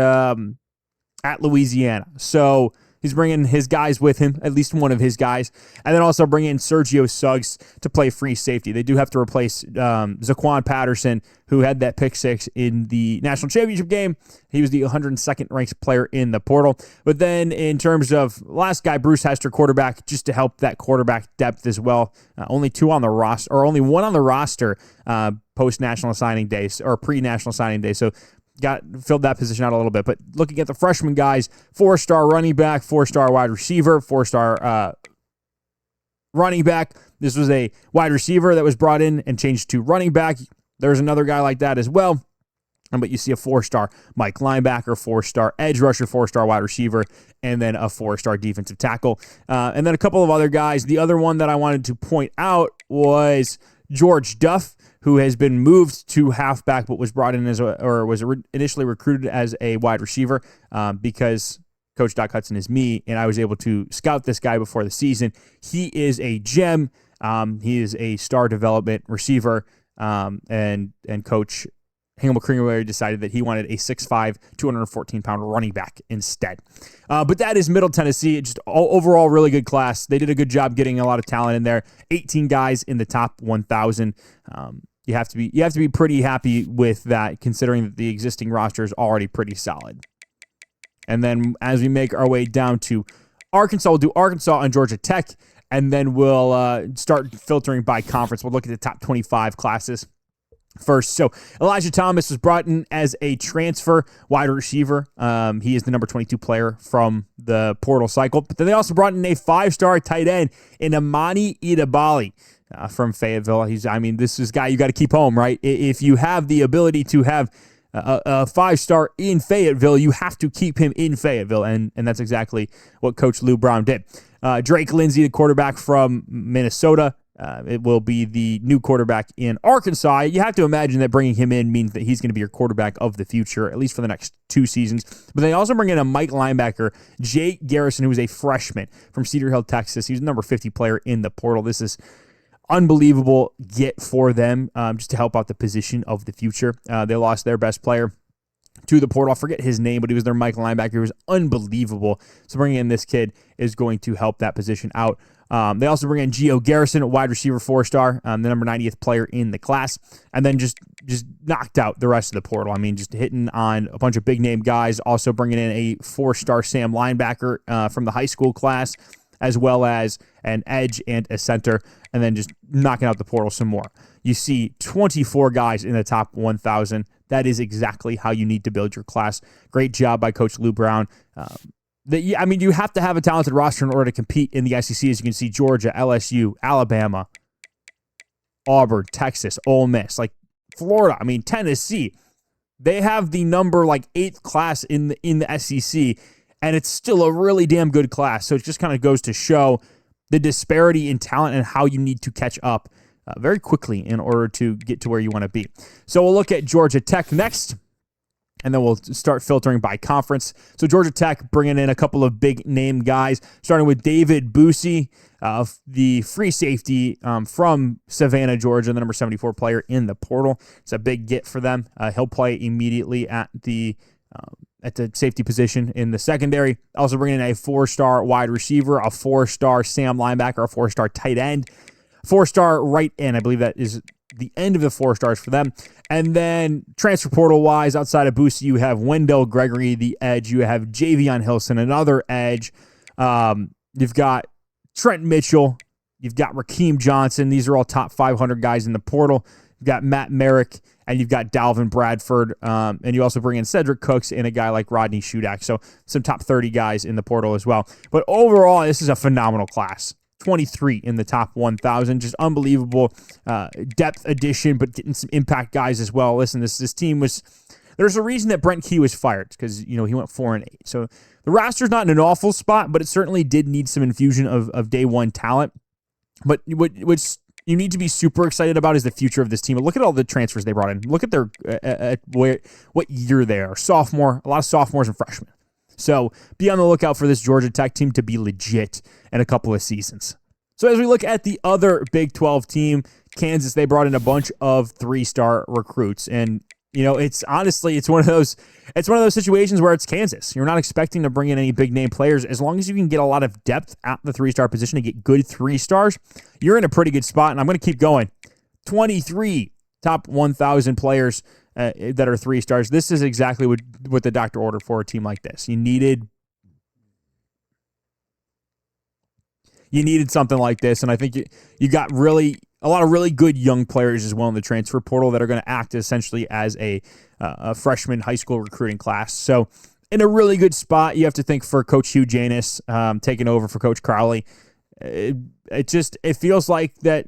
Louisiana. So he's bringing his guys with him, at least one of his guys, and then also bring in Sergio Suggs to play free safety. They do have to replace Zaquan Patterson, who had that pick six in the national championship game. He was the 102nd ranked player in the portal. But then in terms of last guy, Bruce Hester, quarterback, just to help that quarterback depth as well. Only two on the roster, or only one on the roster post-national signing day, or pre-national signing day. So filled that position out a little bit. But looking at the freshman guys, 4-star running back, 4-star wide receiver, 4-star running back. This was a wide receiver that was brought in and changed to running back. There's another guy like that as well. But you see a 4-star Mike linebacker, 4-star edge rusher, 4-star wide receiver, and then a 4-star defensive tackle. And then a couple of other guys. The other one that I wanted to point out was George Duff, who has been moved to halfback, but was brought in was initially recruited as a wide receiver because Coach Doc Hudson is me, and I was able to scout this guy before the season. He is a gem. He is a star development receiver, and Coach Hingle McCringleberry decided that he wanted a 6'5", 214-pound running back instead. But that is Middle Tennessee. Just overall really good class. They did a good job getting a lot of talent in there. 18 guys in the top 1,000. You have to be pretty happy with that, considering that the existing roster is already pretty solid. And then as we make our way down to Arkansas, we'll do Arkansas and Georgia Tech, and then we'll start filtering by conference. We'll look at the top 25 classes first. So Elijah Thomas was brought in as a transfer wide receiver. He is the number 22 player from the portal cycle. But then they also brought in a 5-star tight end in Amani Idabali from Fayetteville. This is a guy you got to keep home, right? If you have the ability to have a 5-star in Fayetteville, you have to keep him in Fayetteville, and that's exactly what Coach Lou Brown did. Drake Lindsay, the quarterback from Minnesota, it will be the new quarterback in Arkansas. You have to imagine that bringing him in means that he's going to be your quarterback of the future, at least for the next 2 seasons. But they also bring in a Mike linebacker, Jake Garrison, who is a freshman from Cedar Hill, Texas. He's the number 50 player in the portal. This is unbelievable get for them just to help out the position of the future. They lost their best player to the portal. I forget his name, but he was their Mike linebacker. He was unbelievable. So bringing in this kid is going to help that position out. They also bring in Gio Garrison, a wide receiver 4-star, the number 90th player in the class, and then just knocked out the rest of the portal. Just hitting on a bunch of big-name guys, also bringing in a 4-star Sam linebacker from the high school class, as well as an edge and a center, and then just knocking out the portal some more. You see 24 guys in the top 1,000. That is exactly how you need to build your class. Great job by Coach Lou Brown. You have to have a talented roster in order to compete in the SEC. As you can see, Georgia, LSU, Alabama, Auburn, Texas, Ole Miss, like Florida, I mean, Tennessee. They have the number like 8th class in the SEC, and it's still a really damn good class. So it just kind of goes to show the disparity in talent and how you need to catch up very quickly in order to get to where you want to be. So we'll look at Georgia Tech next, and then we'll start filtering by conference. So Georgia Tech bringing in a couple of big name guys, starting with David Boosie, the free safety from Savannah, Georgia, the number 74 player in the portal. It's a big get for them. He'll play immediately at the safety position in the secondary. Also bringing in a 4-star wide receiver, a 4-star Sam linebacker, a 4-star tight end, 4-star right end. I believe that is the end of the 4 stars for them. And then transfer portal wise, outside of Boosie, you have Wendell Gregory, the edge. You have Javion Hilson, another edge. You've got Trent Mitchell. You've got Rakeem Johnson. These are all top 500 guys in the portal. You've got Matt Merrick, and you've got Dalvin Bradford. And you also bring in Cedric Cooks and a guy like Rodney Shudak. So some top 30 guys in the portal as well. But overall, this is a phenomenal class. 23 in the top 1,000. Just unbelievable depth addition, but getting some impact guys as well. Listen, this team was... There's a reason that Brent Key was fired, because he went 4-8. So the roster's not in an awful spot, but it certainly did need some infusion of day one talent. But what you need to be super excited about is the future of this team. Look at all the transfers they brought in. Look at their what year they are. Sophomore, a lot of sophomores and freshmen. So be on the lookout for this Georgia Tech team to be legit in a couple of seasons. So as we look at the other Big 12 team, Kansas, they brought in a bunch of 3-star recruits. And, it's one of those situations where it's Kansas. You're not expecting to bring in any big name players. As long as you can get a lot of depth at the 3-star position to get good 3 stars, you're in a pretty good spot. And I'm going to keep going. 23 top 1,000 players that are 3 stars. This is exactly what the doctor ordered for a team like this. You needed something like this, and I think you got a lot of really good young players as well in the transfer portal that are going to act essentially as a freshman high school recruiting class. So in a really good spot, you have to think for Coach Hugh Janus taking over for Coach Crowley. It feels like that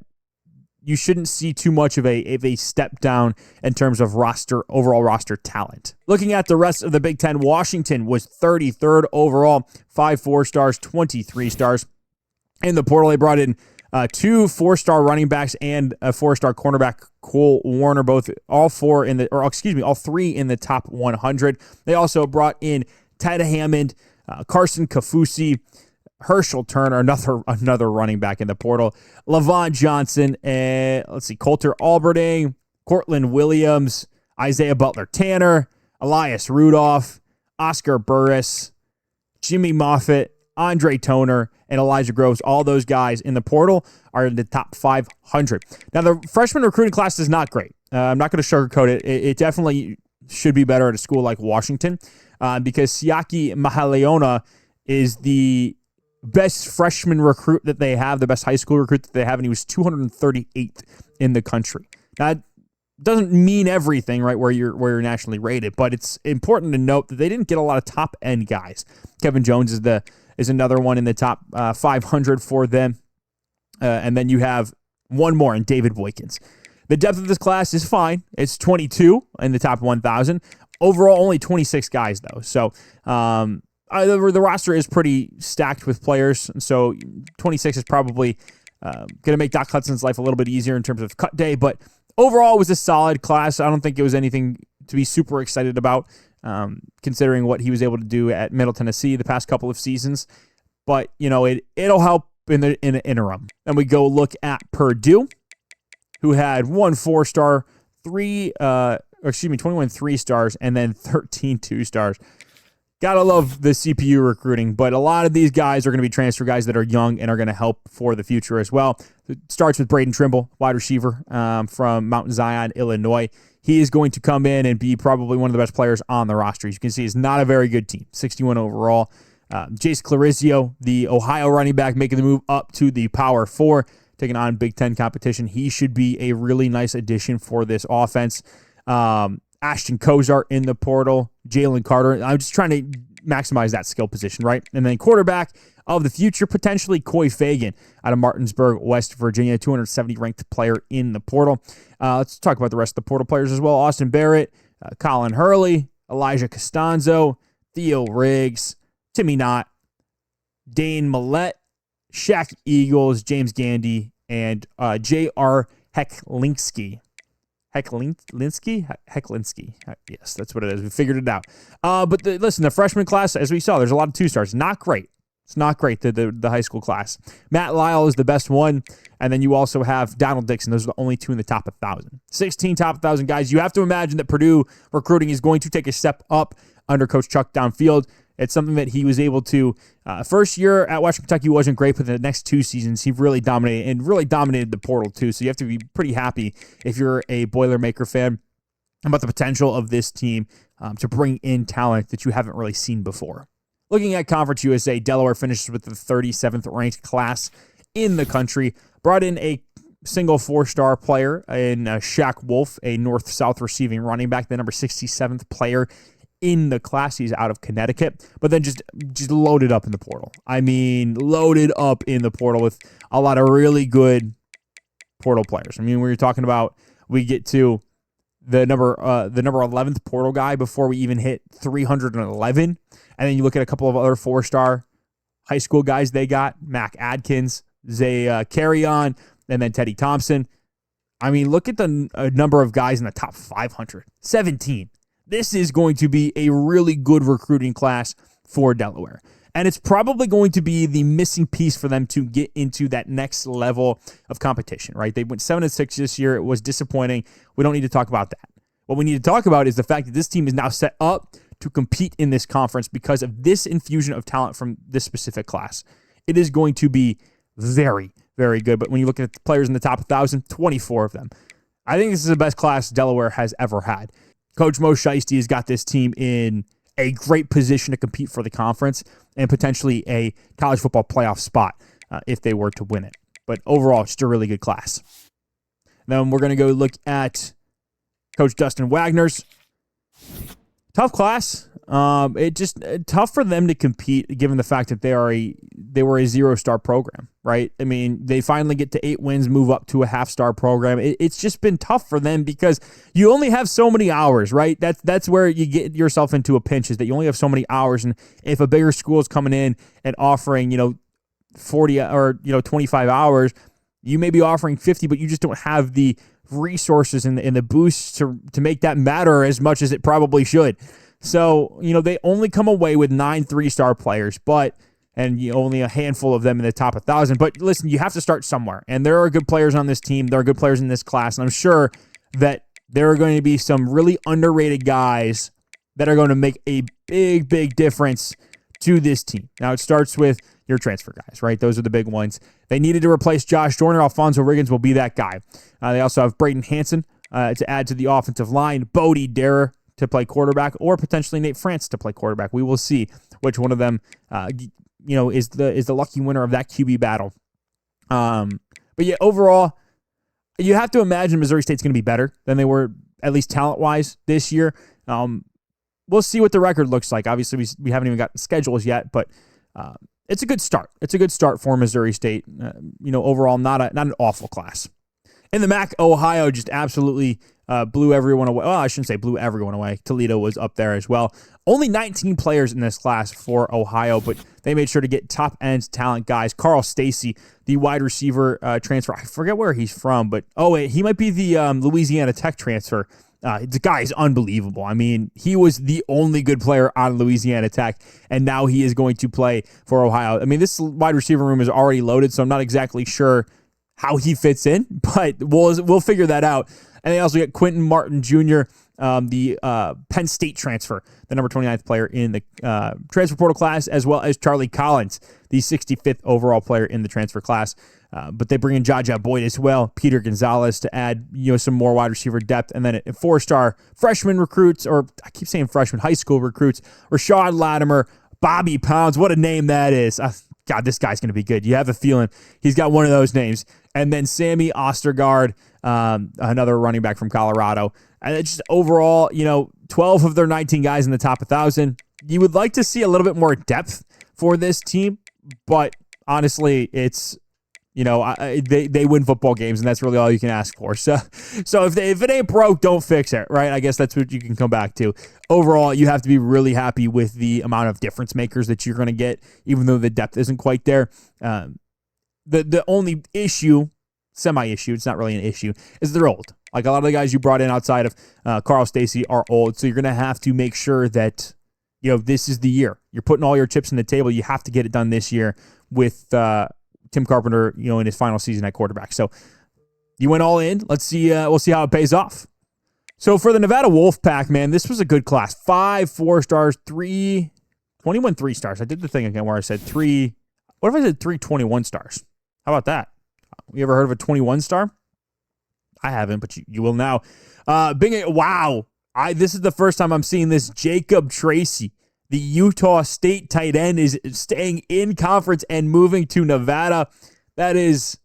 you shouldn't see too much of a step down in terms of overall roster talent. Looking at the rest of the Big Ten, Washington was 33rd overall, 5 4-stars, 23 stars. In the portal, they brought in 2 4-star running backs and a 4-star cornerback, Cole Warner, all 3 in the top 100. They also brought in Ted Hammond, Carson Kafusi, Herschel Turner, another running back in the portal, Lavon Johnson, Coulter Alberding, Cortland Williams, Isaiah Butler Tanner, Elias Rudolph, Oscar Burris, Jimmy Moffitt, Andre Toner, and Elijah Groves. All those guys in the portal are in the top 500. Now, the freshman recruiting class is not great. I'm not going to sugarcoat it. It definitely should be better at a school like Washington because Siaki Mahaleona is the best freshman recruit that they have, the best high school recruit that they have, and he was 238th in the country. Now, it doesn't mean everything, right, where you're nationally rated, but it's important to note that they didn't get a lot of top-end guys. Kevin Jones is another one in the top 500 for them. And then you have one more in David Boykins. The depth of this class is fine. It's 22 in the top 1,000. Overall, only 26 guys, though. So the roster is pretty stacked with players. So 26 is probably going to make Doc Hudson's life a little bit easier in terms of cut day. But overall, it was a solid class. I don't think it was anything to be super excited about, considering what he was able to do at Middle Tennessee the past couple of seasons. But, it'll help in the interim. Then we go look at Purdue, who had 1 4-star, 21 3-stars, and then 13 2-stars. Gotta love the CPU recruiting, but a lot of these guys are going to be transfer guys that are young and are going to help for the future as well. It starts with Braden Trimble, wide receiver from Mount Zion, Illinois. He is going to come in and be probably one of the best players on the roster. As you can see, it's not a very good team, 61 overall. Jace Clarizio, the Ohio running back, making the move up to the Power 4, taking on Big Ten competition. He should be a really nice addition for this offense. Ashton Kozar in the portal, Jalen Carter. I'm just trying to maximize that skill position, right? And then quarterback, of the future, potentially Coy Fagan out of Martinsburg, West Virginia, 270 ranked player in the portal. Let's talk about the rest of the portal players as well. Austin Barrett, Colin Hurley, Elijah Costanzo, Theo Riggs, Timmy Knott, Dane Millette, Shaq Eagles, James Gandy, and J.R. Hecklinski. Hecklinski. Yes, that's what it is. We figured it out. But listen, the freshman class, as we saw, there's a lot of 2-stars. Not great. It's not great, the high school class. Matt Lyle is the best one, and then you also have Donald Dixon. Those are the only 2 in the top 1,000. 16 top 1,000 guys. You have to imagine that Purdue recruiting is going to take a step up under Coach Chuck downfield. It's something that he was able to, first year at Western Kentucky wasn't great, but the next 2 seasons he really dominated, and really dominated the portal too. So you have to be pretty happy if you're a Boilermaker fan about the potential of this team to bring in talent that you haven't really seen before. Looking at Conference USA, Delaware finishes with the 37th ranked class in the country, brought in a single 4-star player in Shaq Wolf, a north-south receiving running back, the number 67th player in the class. He's out of Connecticut, but then just loaded up in the portal. I mean, loaded up in the portal with a lot of really good portal players. I mean, we were talking about, we get to the number 11th portal guy before we even hit 311, and then you look at a couple of other 4-star high school guys they got: Mac Adkins, Zay Carry-On, and then Teddy Thompson. I mean, look at the number of guys in the top 500. 17. This is going to be a really good recruiting class for Delaware. And it's probably going to be the missing piece for them to get into that next level of competition, right? They went 7-6 this year. It was disappointing. We don't need to talk about that. What we need to talk about is the fact that this team is now set up to compete in this conference because of this infusion of talent from this specific class. It is going to be very, very good. But when you look at the players in the top 1,000, 24 of them. I think this is the best class Delaware has ever had. Coach Mo Shiesty has got this team in a great position to compete for the conference and potentially a college football playoff spot if they were to win it. But overall, just a really good class. Then we're going to go look at Coach Dustin Wagner's. Tough class. Tough for them to compete given the fact that they were a 0-star program, right? I mean, they finally get to 8 wins, move up to a half-star program. It's just been tough for them because you only have so many hours, right? That's where you get yourself into a pinch, is that you only have so many hours, and if a bigger school is coming in and offering, 40 or 25 hours, you may be offering 50, but you just don't have the resources and the boost to make that matter as much as it probably should. So, they only come away with 9 3-star players, and only a handful of them in the top 1,000. But listen, you have to start somewhere. And there are good players on this team. There are good players in this class. And I'm sure that there are going to be some really underrated guys that are going to make a big, big difference to this team. Now, it starts with your transfer guys, right? Those are the big ones. They needed to replace Josh Dorner. Alfonso Riggins will be that guy. They also have Braden Hansen to add to the offensive line, Bodie Derer to play quarterback, or potentially Nate France to play quarterback. We will see which one of them is the lucky winner of that QB battle. But yeah, overall, you have to imagine Missouri State's going to be better than they were, at least talent-wise, this year. We'll see what the record looks like. Obviously, we haven't even gotten schedules yet, but it's a good start. It's a good start for Missouri State. Overall, not an awful class. In the MAC, Ohio just absolutely blew everyone away. Well, I shouldn't say blew everyone away. Toledo was up there as well. Only 19 players in this class for Ohio, but they made sure to get top-end talent guys. Carl Stacy, the wide receiver transfer. I forget where he's from, but he might be the Louisiana Tech transfer. The guy is unbelievable. I mean, he was the only good player on Louisiana Tech, and now he is going to play for Ohio. I mean, this wide receiver room is already loaded, so I'm not exactly sure how he fits in, but we'll figure that out. And they also get Quentin Martin Jr., the Penn State transfer, the number 29th player in the transfer portal class, as well as Charlie Collins, the 65th overall player in the transfer class. But they bring in Jaja Boyd as well, Peter Gonzalez to add some more wide receiver depth, and then 4-star freshman recruits, or I keep saying freshman, high school recruits, Rashad Latimer, Bobby Pounds, what a name that is. God, this guy's going to be good. You have a feeling he's got one of those names. And then Sammy Ostergaard, another running back from Colorado. And it's just overall, 12 of their 19 guys in the top 1,000. You would like to see a little bit more depth for this team, but honestly, it's, they win football games, and that's really all you can ask for. So if it ain't broke, don't fix it, right? I guess that's what you can come back to. Overall, you have to be really happy with the amount of difference makers that you're going to get, even though the depth isn't quite there. The only issue, semi-issue, it's not really an issue, is they're old. Like a lot of the guys you brought in outside of Carl Stacey are old, so you're going to have to make sure that this is the year. You're putting all your chips on the table. You have to get it done this year with Tim Carpenter, in his final season at quarterback. So you went all in. Let's see. We'll see how it pays off. So for the Nevada Wolfpack, man, this was a good class. 5 4-stars, 21 3-stars. I did the thing again where I said 3. What if I said 3 21 stars? How about that? You ever heard of a 21-star? I haven't, but you will now. Wow. This is the first time I'm seeing this. Jacob Tracy, the Utah State tight end, is staying in conference and moving to Nevada. That is,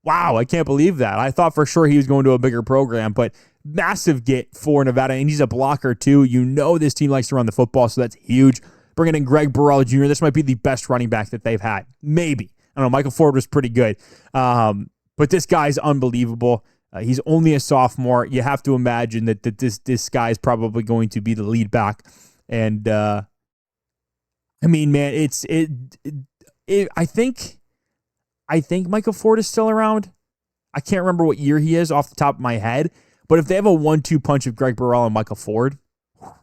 wow, I can't believe that. I thought for sure he was going to a bigger program, but massive get for Nevada, and he's a blocker too. This team likes to run the football, so that's huge. Bringing in Greg Burrell Jr., this might be the best running back that they've had. Maybe. I don't know, Michael Ford was pretty good. But this guy's unbelievable. He's only a sophomore. You have to imagine that this guy is probably going to be the lead back. And, man, I think Michael Ford is still around. I can't remember what year he is off the top of my head. But if they have a 1-2 punch of Greg Burrell and Michael Ford,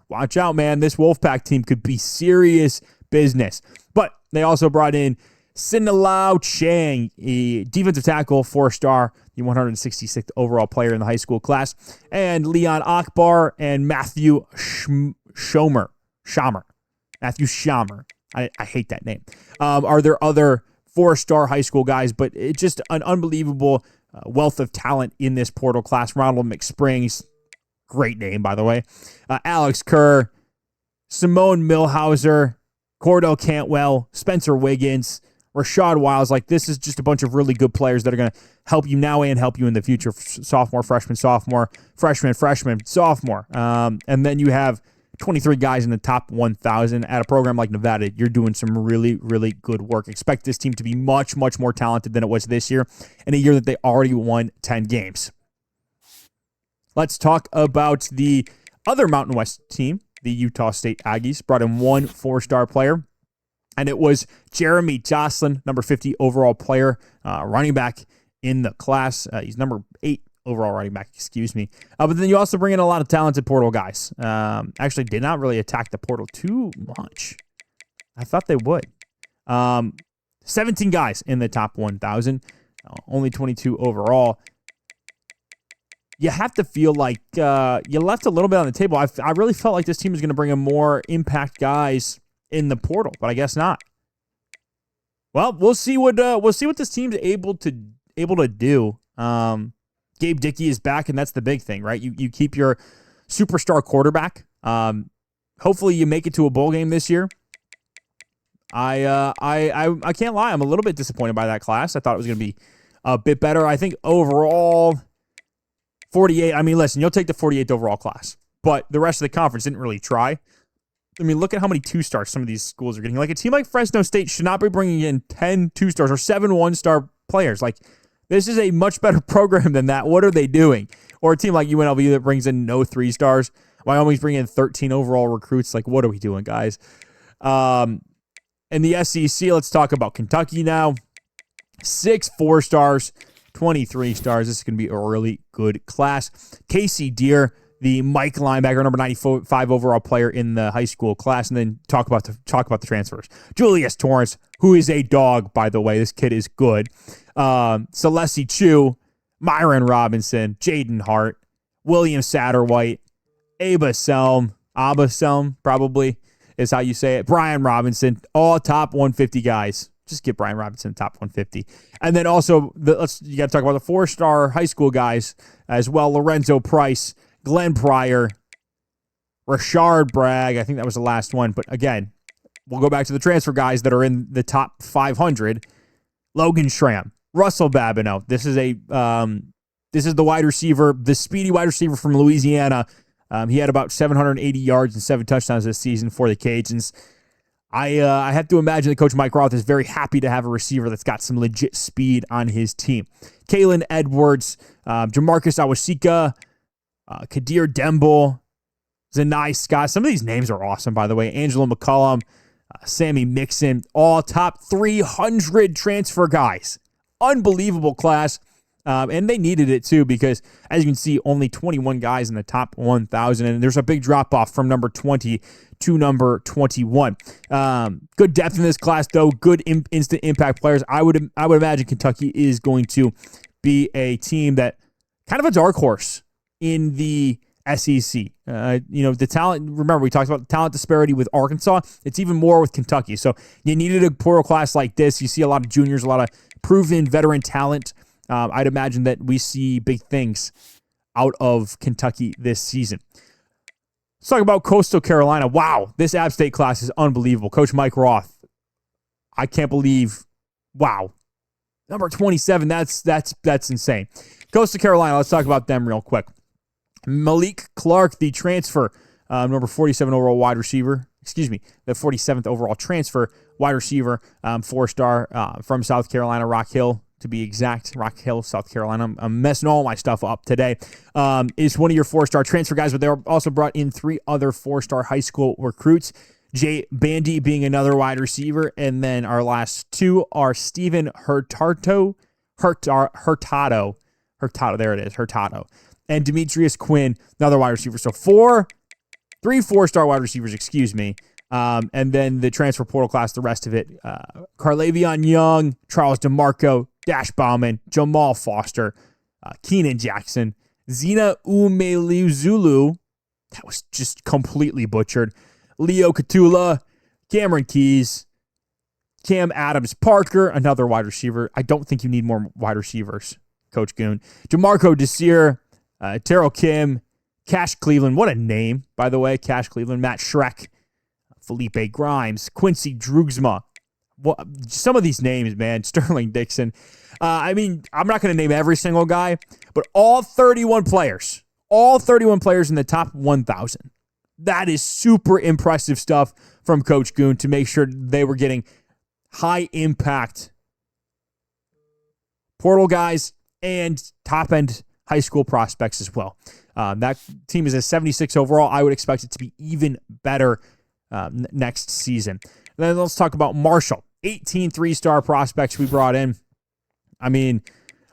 watch out, man. This Wolfpack team could be serious business. But they also brought in Sinalao Chang, a defensive tackle, 4-star, the 166th overall player in the high school class, and Leon Akbar and Matthew Schomer. Matthew Schomer. I hate that name. Are there other 4-star high school guys, but it's just an unbelievable wealth of talent in this portal class. Ronald McSprings, great name, by the way. Alex Kerr, Simone Millhauser, Cordell Cantwell, Spencer Wiggins, Rashad Wiles. This is just a bunch of really good players that are going to help you now and help you in the future. Sophomore, freshman, sophomore. And then you have 23 guys in the top 1,000 at a program like Nevada. You're doing some really, really good work. Expect this team to be much, much more talented than it was this year, in a year that they already won 10 games. Let's talk about the other Mountain West team, the Utah State Aggies. Brought in 1 4-star player, and it was Jeremy Jocelyn, number 50 overall player, running back in the class. He's number 8 overall running back, But then you also bring in a lot of talented portal guys. Actually did not really attack the portal too much. I thought they would. 17 guys in the top 1,000, only 22 overall. You have to feel like you left a little bit on the table. I really felt like this team was going to bring in more impact guys in the portal, but I guess not. Well, we'll see what this team's able to do. Gabe Dickey is back, and that's the big thing, right? You keep your superstar quarterback. Hopefully, you make it to a bowl game this year. I can't lie. I'm a little bit disappointed by that class. I thought it was going to be a bit better. I think overall, 48. Listen, you'll take the 48th overall class, but the rest of the conference didn't really try. Look at how many 2-stars some of these schools are getting. A team like Fresno State should not be bringing in 10 2-stars or 7 1-star players. This is a much better program than that. What are they doing? Or a team like UNLV that brings in no 3-stars. Wyoming's bringing in 13 overall recruits. What are we doing, guys? In the SEC, let's talk about Kentucky now. 6 4-stars, 23 stars. This is going to be a really good class. Casey Deere, the Mike linebacker, number 95 overall player in the high school class, and then talk about the transfers. Julius Torrance, who is a dog, by the way. This kid is good. Celeste Chu, Myron Robinson, Jaden Hart, William Satterwhite, Abba Selm probably is how you say it. Brian Robinson, all top 150 guys. Just get Brian Robinson top 150. And then also, you got to talk about the 4-star high school guys as well. Lorenzo Price, Glenn Pryor, Rashard Bragg. I think that was the last one. But again, we'll go back to the transfer guys that are in the top 500. Logan Schramm, Russell Babineau. This is the wide receiver, the speedy wide receiver from Louisiana. He had about 780 yards and 7 touchdowns this season for the Cajuns. I have to imagine that Coach Mike Roth is very happy to have a receiver that's got some legit speed on his team. Kalen Edwards, Jamarcus Awasika, Kadir Demble, Zanai Scott. Some of these names are awesome, by the way. Angelo McCollum, Sammy Mixon, all top 300 transfer guys. Unbelievable class. And they needed it too because, as you can see, only 21 guys in the top 1,000. And there's a big drop-off from number 20 to number 21. Good depth in this class, though. Good instant impact players. I would imagine Kentucky is going to be a team that kind of a dark horse in the SEC. The talent, remember, we talked about the talent disparity with Arkansas. It's even more with Kentucky. So you needed a portal class like this. You see a lot of juniors, a lot of proven veteran talent. I'd imagine that we see big things out of Kentucky this season. Let's talk about Coastal Carolina. Wow, this App State class is unbelievable. Coach Mike Roth, I can't believe, wow. Number 27, that's insane. Coastal Carolina, let's talk about them real quick. Malik Clark, the transfer, number 47 overall wide receiver. Excuse me, the 47th overall transfer wide receiver, 4-star from South Carolina, Rock Hill, to be exact. Rock Hill, South Carolina. I'm messing all my stuff up today. Is one of your 4-star transfer guys, but they also brought in 3 other 4-star high school recruits. Jay Bandy being another wide receiver, and then our last 2 are Steven Hurtado, there it is, Hurtado, and Demetrius Quinn, another wide receiver. So 3 4-star wide receivers, excuse me. And then the transfer portal class, the rest of it, Carlavion Young, Charles DeMarco, Dash Bauman, Jamal Foster, Keenan Jackson, Zena Umeluzulu, that was just completely butchered, Leo Katula, Cameron Keys, Cam Adams Parker, another wide receiver. I don't think you need more wide receivers, Coach Goon. Jamarco Desir, Terrell Kim, Cash Cleveland, what a name, by the way, Cash Cleveland, Matt Schreck, Felipe Grimes, Quincy Drugsma. Some of these names, man, Sterling Dixon. I'm not going to name every single guy, but all 31 players in the top 1,000. That is super impressive stuff from Coach Goon to make sure they were getting high impact portal guys and top-end high school prospects as well. That team is a 76 overall. I would expect it to be even better next season. And then let's talk about Marshall. 18 3-star prospects we brought in.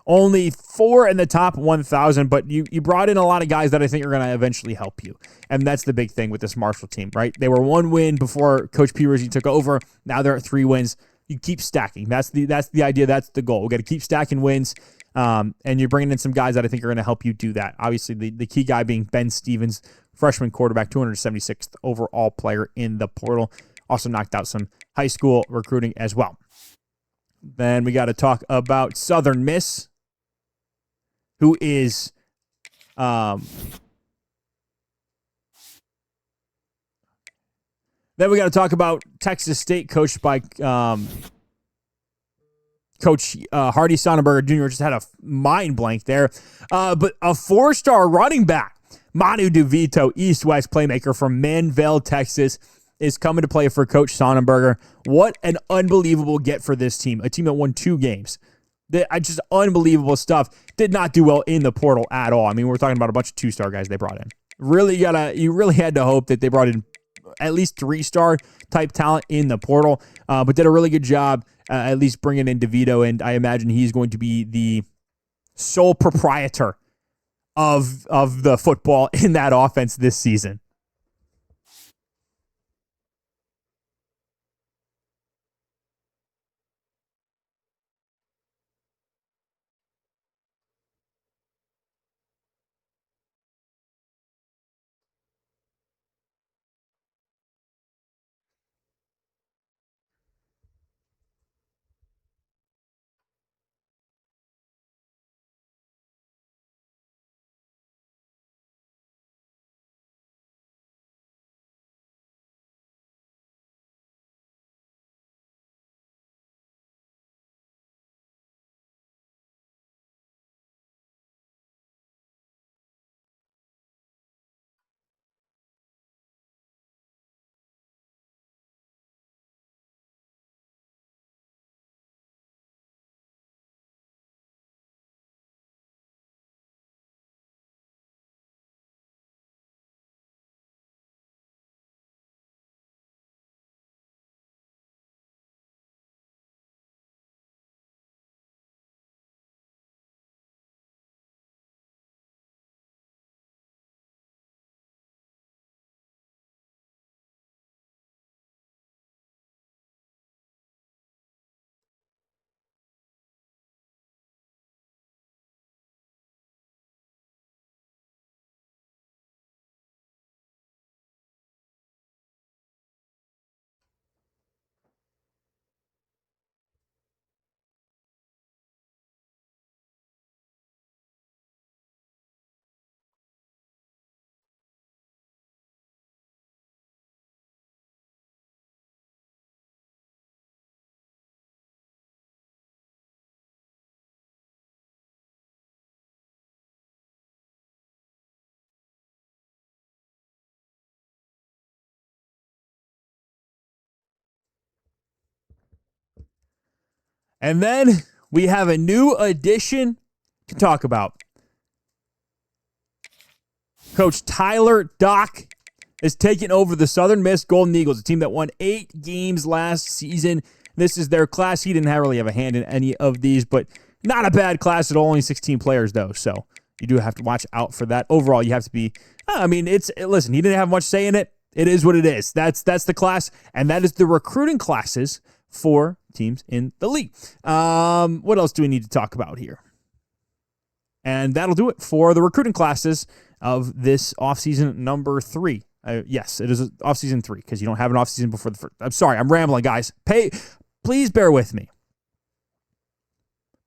Only 4 in the top 1,000, but you brought in a lot of guys that I think are going to eventually help you. And that's the big thing with this Marshall team, right? They were 1 win before Coach P. Rizzi took over. Now they're at 3 wins. You keep stacking. That's the idea. That's the goal. We got to keep stacking wins. And you're bringing in some guys that I think are going to help you do that. Obviously, the key guy being Ben Stevens, freshman quarterback, 276th overall player in the portal. Also knocked out some high school recruiting as well. Then we got to talk about Southern Miss, who is then we got to talk about Texas State, coached by Coach Hardy Sonnenberger Jr. Just had a mind blank there. But a 4-star running back, Manu DeVito, East-West playmaker from Manville, Texas, is coming to play for Coach Sonnenberger. What an unbelievable get for this team. A team that won 2 games. Just unbelievable stuff. Did not do well in the portal at all. We're talking about a bunch of 2-star guys they brought in. You really had to hope that they brought in at least 3-star type talent in the portal, but did a really good job at least bringing in DeVito, and I imagine he's going to be the sole proprietor of the football in that offense this season. And then we have a new addition to talk about. Coach Tyler Dock is taking over the Southern Miss Golden Eagles, a team that won 8 games last season. This is their class. He didn't really have a hand in any of these, but not a bad class at all. Only 16 players, though, so you do have to watch out for that. Overall, you have to be, listen, he didn't have much say in it. It is what it is. That's the class, and that is the recruiting classes for teams in the league. What else do we need to talk about here? And that'll do it for the recruiting classes of this offseason number 3. Yes, it is offseason 3 because you don't have an offseason before the first. I'm sorry, I'm rambling, guys. Please bear with me.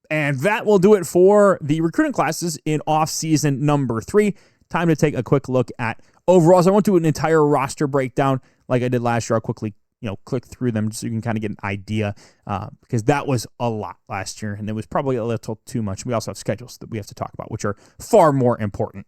And that will do it for the recruiting classes in offseason number 3. Time to take a quick look at overalls. I won't do an entire roster breakdown like I did last year. I'll quickly click through them just so you can kind of get an idea because that was a lot last year, and it was probably a little too much. We also have schedules that we have to talk about, which are far more important.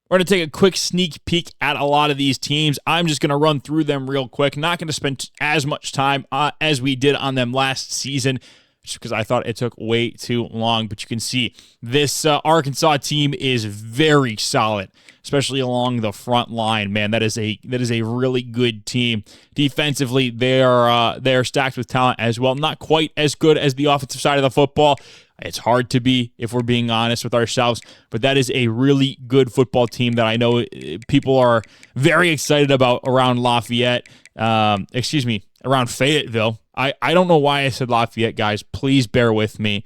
We're going to take a quick sneak peek at a lot of these teams. I'm just going to run through them real quick. Not going to spend as much time as we did on them last season, just because I thought it took way too long. But you can see this Arkansas team is very solid, especially along the front line. Man, that is a really good team. Defensively, they are stacked with talent as well. Not quite as good as the offensive side of the football. It's hard to be, if we're being honest with ourselves, but that is a really good football team that I know people are very excited about around Lafayette. Around Fayetteville. I don't know why I said Lafayette, guys. Please bear with me.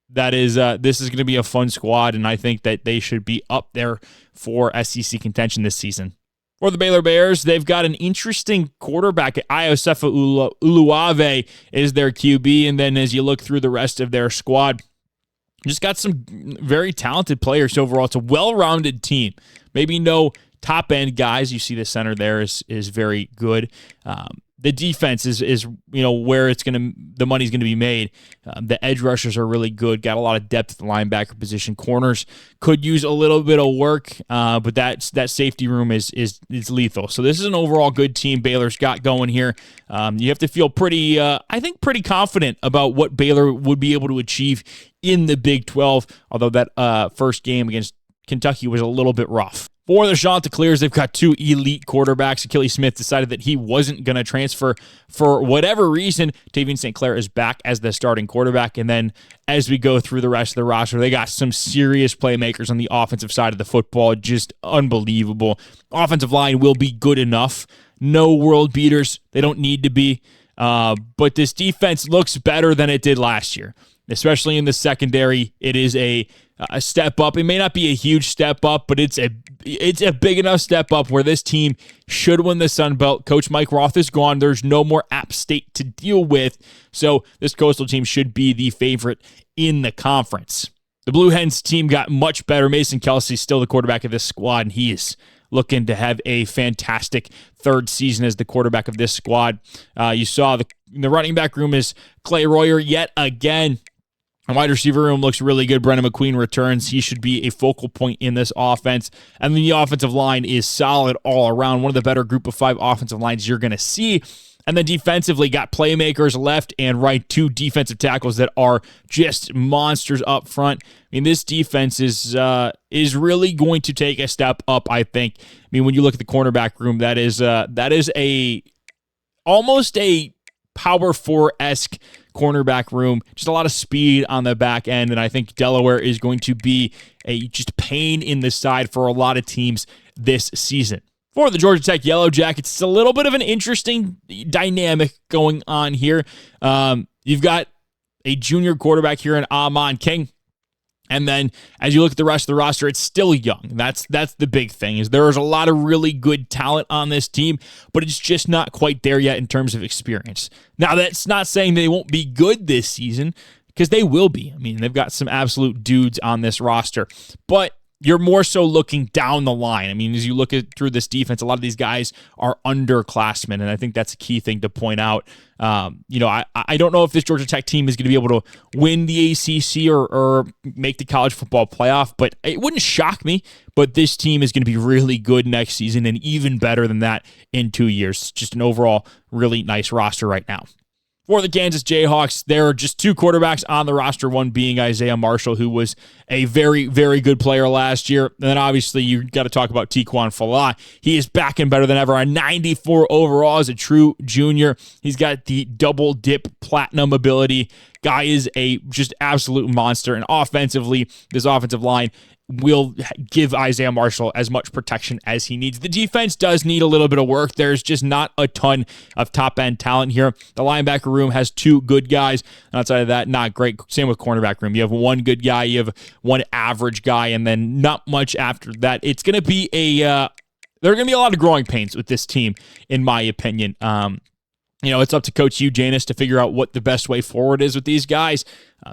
This is going to be a fun squad, and I think that they should be up there for SEC contention this season. For the Baylor Bears, they've got an interesting quarterback. Iosefa Uluave is their QB, and then as you look through the rest of their squad, just got some very talented players overall. It's a well-rounded team. Maybe no top-end guys. You see the center there is very good. The defense is where the money's gonna be made. The edge rushers are really good. Got a lot of depth at the linebacker position. Corners could use a little bit of work, but that safety room is lethal. So this is an overall good team Baylor's got going here. You have to feel pretty confident about what Baylor would be able to achieve in the Big 12. Although that first game against Kentucky was a little bit rough. For the Chanticleers, they've got 2 elite quarterbacks. Achilles Smith decided that he wasn't going to transfer for whatever reason. Tavian St. Clair is back as the starting quarterback. And then as we go through the rest of the roster, they got some serious playmakers on the offensive side of the football. Just unbelievable. Offensive line will be good enough. No world beaters. They don't need to be. But this defense looks better than it did last year, especially in the secondary. It is a step up. It may not be a huge step up, but it's a big enough step up where this team should win the Sun Belt. Coach Mike Roth is gone. There's no more App State to deal with, so this Coastal team should be the favorite in the conference. The Blue Hens team got much better. Mason Kelsey still the quarterback of this squad, and he is looking to have a fantastic third season as the quarterback of this squad. You saw the running back room is Clay Royer yet again. The wide receiver room looks really good. Brennan McQueen returns. He should be a focal point in this offense. And the offensive line is solid all around. One of the better group of 5 offensive lines you're going to see. And then defensively, got playmakers left and right, 2 defensive tackles that are just monsters up front. I mean, this defense is really going to take a step up, I think. I mean, when you look at the cornerback room, that is almost a Power 4-esque cornerback room. Just a lot of speed on the back end, and I think Delaware is going to be a just pain in the side for a lot of teams this season. For the Georgia Tech Yellow Jackets, it's a little bit of an interesting dynamic going on here. You've got a junior quarterback here in Amon King. And then as you look at the rest of the roster, it's still young. That's the big thing, is there's a lot of really good talent on this team, but it's just not quite there yet in terms of experience. Now, that's not saying they won't be good this season, because they will be. I mean, they've got some absolute dudes on this roster, but you're more so looking down the line. I mean, as you look through this defense, a lot of these guys are underclassmen, and I think that's a key thing to point out. I don't know if this Georgia Tech team is going to be able to win the ACC or make the college football playoff, but it wouldn't shock me. But this team is going to be really good next season and even better than that in 2 years. Just an overall really nice roster right now. For the Kansas Jayhawks, there are just two quarterbacks on the roster, one being Isaiah Marshall, who was a very, very good player last year. And then obviously you got to talk about Tiquan Falah. He is back and better than ever. A 94 overall as a true junior. He's got the double dip platinum ability. Guy is a just absolute monster. And offensively, this offensive line will give Isaiah Marshall as much protection as he needs. The defense does need a little bit of work. There's just not a ton of top-end talent here. The linebacker room has two good guys. Outside of that, not great. Same with cornerback room. You have one good guy, you have one average guy, and then not much after that. It's going to be there are going to be a lot of growing pains with this team, in my opinion. It's up to Coach Hugh Janis to figure out what the best way forward is with these guys.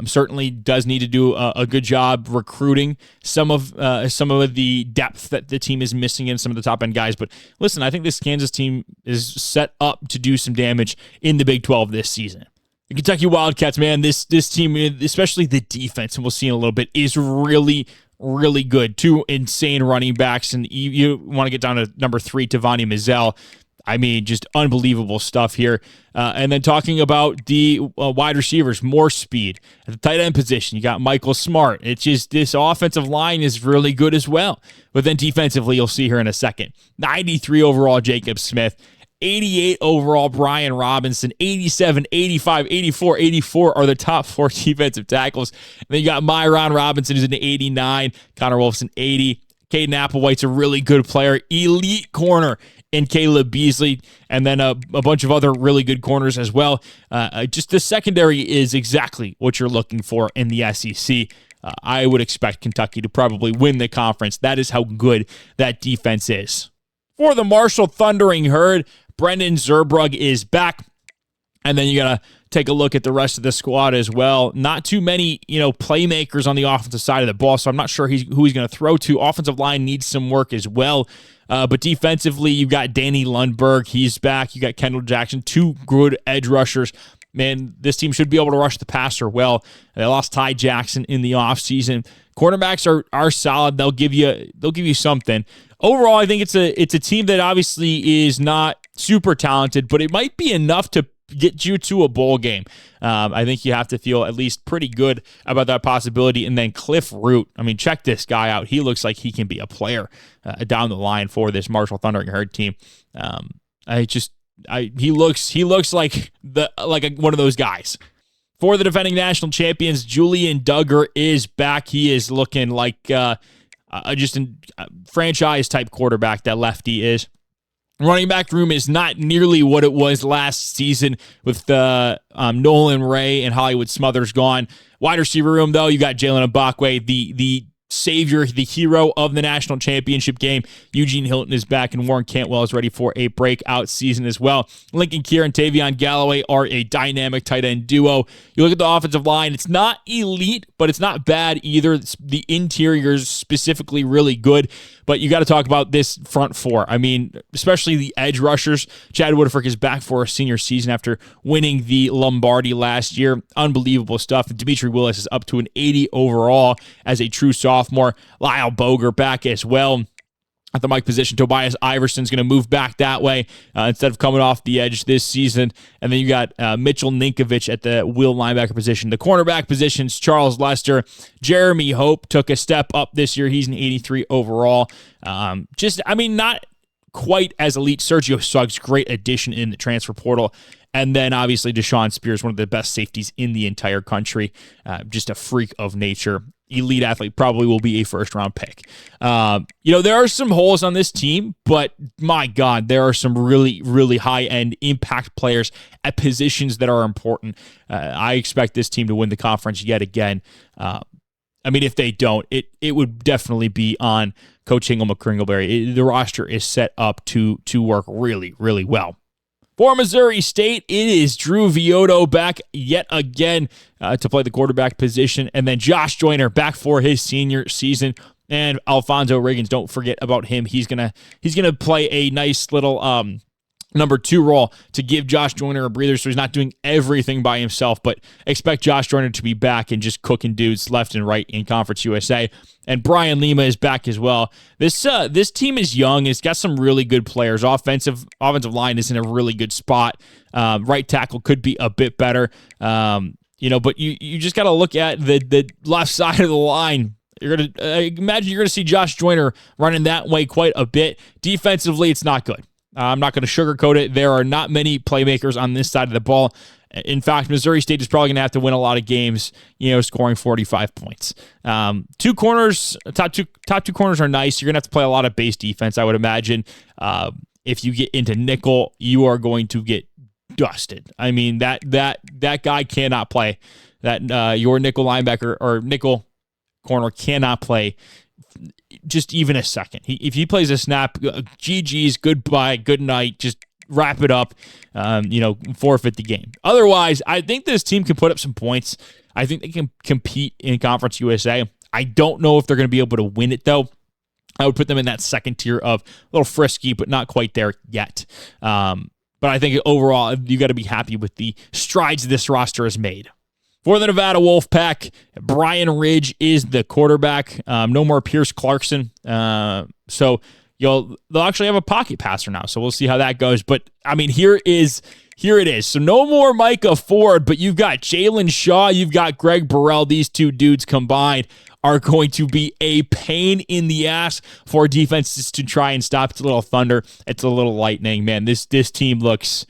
Certainly does need to do a good job recruiting some of the depth that the team is missing in some of the top end guys. But listen, I think this Kansas team is set up to do some damage in the Big 12 this season. The Kentucky Wildcats, man, this team, especially the defense, and we'll see in a little bit, is really, really good. Two insane running backs, and you want to get down to number 3, Tavani Mizell. I mean, just unbelievable stuff here. And then talking about the wide receivers, more speed. At the tight end position, you got Michael Smart. It's just this offensive line is really good as well. But then defensively, you'll see here in a second. 93 overall, Jacob Smith. 88 overall, Brian Robinson. 87, 85, 84. 84 are the top 4 defensive tackles. And then you got Myron Robinson, who's an 89. Connor Wolfson, 80. Caden Applewhite's a really good player. Elite corner in Caleb Beasley, and then a bunch of other really good corners as well. Just the secondary is exactly what you're looking for in the SEC. I would expect Kentucky to probably win the conference. That is how good that defense is. For the Marshall Thundering Herd, Brendan Zurbrugg is back. And then you got to take a look at the rest of the squad as well. Not too many, playmakers on the offensive side of the ball, so I'm not sure who he's going to throw to. Offensive line needs some work as well. But defensively, you've got Danny Lundberg. He's back. You got Kendall Jackson, 2 good edge rushers. Man, this team should be able to rush the passer well. They lost Ty Jackson in the offseason. Cornerbacks are solid. They'll give you something. Overall, I think it's a team that obviously is not super talented, but it might be enough to get you to a bowl game. I think you have to feel at least pretty good about that possibility. And then Cliff Root, I mean, check this guy out. He looks like he can be a player down the line for this Marshall Thundering Herd team. He looks like one of those guys. For the defending national champions, Julian Duggar is back. He is looking like just a franchise type quarterback, that lefty is. Running back room is not nearly what it was last season with Nolan Ray and Hollywood Smothers gone. Wide receiver room, though, you got Jalen Mbakwe, the savior, the hero of the national championship game. Eugene Hilton is back, and Warren Cantwell is ready for a breakout season as well. Lincoln Kier and Tavion Galloway are a dynamic tight end duo. You look at the offensive line, it's not elite, but it's not bad either. The interior is specifically really good, but you got to talk about this front four. I mean, especially the edge rushers. Chad Woodfork is back for a senior season after winning the Lombardi last year. Unbelievable stuff. And Dimitri Willis is up to an 80 overall as a true sophomore. Lyle Boger back as well. At the Mike position, Tobias Iverson's going to move back that way instead of coming off the edge this season. And then you got Mitchell Ninkovich at the will linebacker position. The cornerback positions, Charles Lester. Jeremy Hope took a step up this year. He's an 83 overall. Not quite as elite. Sergio Suggs, great addition in the transfer portal. And then obviously Deshaun Spears, one of the best safeties in the entire country. Just a freak of nature. Elite athlete, probably will be a first-round pick. There are some holes on this team, but my God, there are some really, really high-end impact players at positions that are important. I expect this team to win the conference yet again. If they don't, it would definitely be on Coach Hingle McCringleberry. The roster is set up to work really, really well. For Missouri State, it is Drew Vioto back yet again to play the quarterback position. And then Josh Joyner back for his senior season. And Alfonso Riggins, don't forget about him. He's gonna play a nice little number 2 role to give Josh Joyner a breather so he's not doing everything by himself, but expect Josh Joyner to be back and just cooking dudes left and right in Conference USA. And Brian Lima is back as well. This team is young. It's got some really good players. Offensive line is in a really good spot. Right tackle could be a bit better. But you just got to look at the left side of the line. You're going to imagine you're going to see Josh Joyner running that way quite a bit. Defensively, it's not good. I'm not going to sugarcoat it. There are not many playmakers on this side of the ball. In fact, Missouri State is probably going to have to win a lot of games, scoring 45 points. Top two corners are nice. You're going to have to play a lot of base defense, I would imagine. If you get into nickel, you are going to get dusted. I mean, that guy cannot play. Your nickel linebacker or nickel corner cannot play just even a second. If he plays a snap, GG's, goodbye, good night, just wrap it up, forfeit the game. Otherwise, I think this team can put up some points. I think they can compete in Conference USA. I don't know if they're going to be able to win it, though. I would put them in that second tier of a little frisky, but not quite there yet. But I think overall, you got to be happy with the strides this roster has made. For the Nevada Wolfpack, Brian Ridge is the quarterback. No more Pierce Clarkson. So they'll actually have a pocket passer now. So we'll see how that goes. But I mean, here it is. So no more Micah Ford, but you've got Jalen Shaw, you've got Greg Burrell. These two dudes combined are going to be a pain in the ass for defenses to try and stop. It's a little thunder. It's a little lightning, man. This team looks,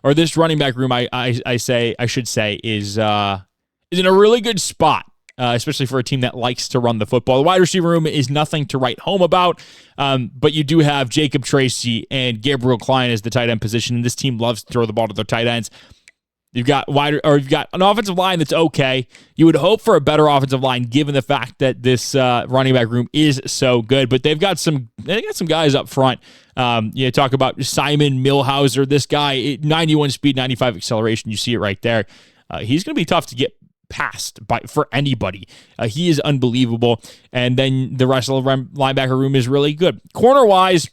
or this running back room, I should say, is in a really good spot, especially for a team that likes to run the football. The wide receiver room is nothing to write home about, but you do have Jacob Tracy and Gabriel Klein as the tight end position, and this team loves to throw the ball to their tight ends. You've got an offensive line that's okay. You would hope for a better offensive line given the fact that this running back room is so good, but they've got some guys up front. Talk about Simon Milhauser, this guy, 91 speed, 95 acceleration. You see it right there. He's going to be tough to get past for anybody. He is unbelievable. And then the rest of the linebacker room is really good. Corner-wise,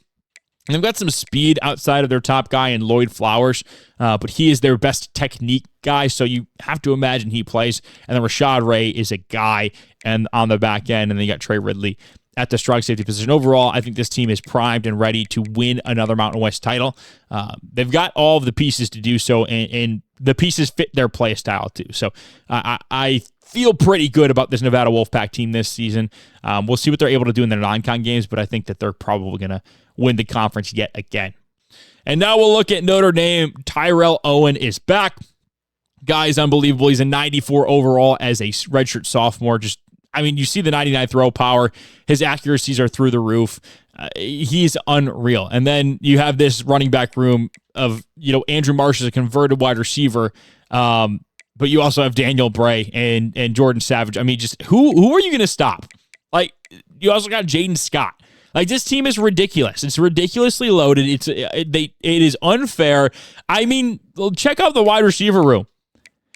they've got some speed outside of their top guy in Lloyd Flowers, but he is their best technique guy, so you have to imagine he plays. And then Rashad Ray is a guy and on the back end, and then you got Trey Ridley at the strong safety position. Overall, I think this team is primed and ready to win another Mountain West title. They've got all of the pieces to do so, and the pieces fit their play style too. So I feel pretty good about this Nevada Wolfpack team this season. We'll see what they're able to do in their non-con games, but I think that they're probably going to win the conference yet again. And now we'll look at Notre Dame. Tyrell Owen is back. Guy is unbelievable. He's a 94 overall as a redshirt sophomore. You see the 99 throw power. His accuracies are through the roof. He's unreal. And then you have this running back room of, Andrew Marsh is a converted wide receiver. But you also have Daniel Bray and Jordan Savage. I mean, just who are you going to stop? Like, you also got Jaden Scott. Like, this team is ridiculous. It's ridiculously loaded. It is unfair. I mean, check out the wide receiver room.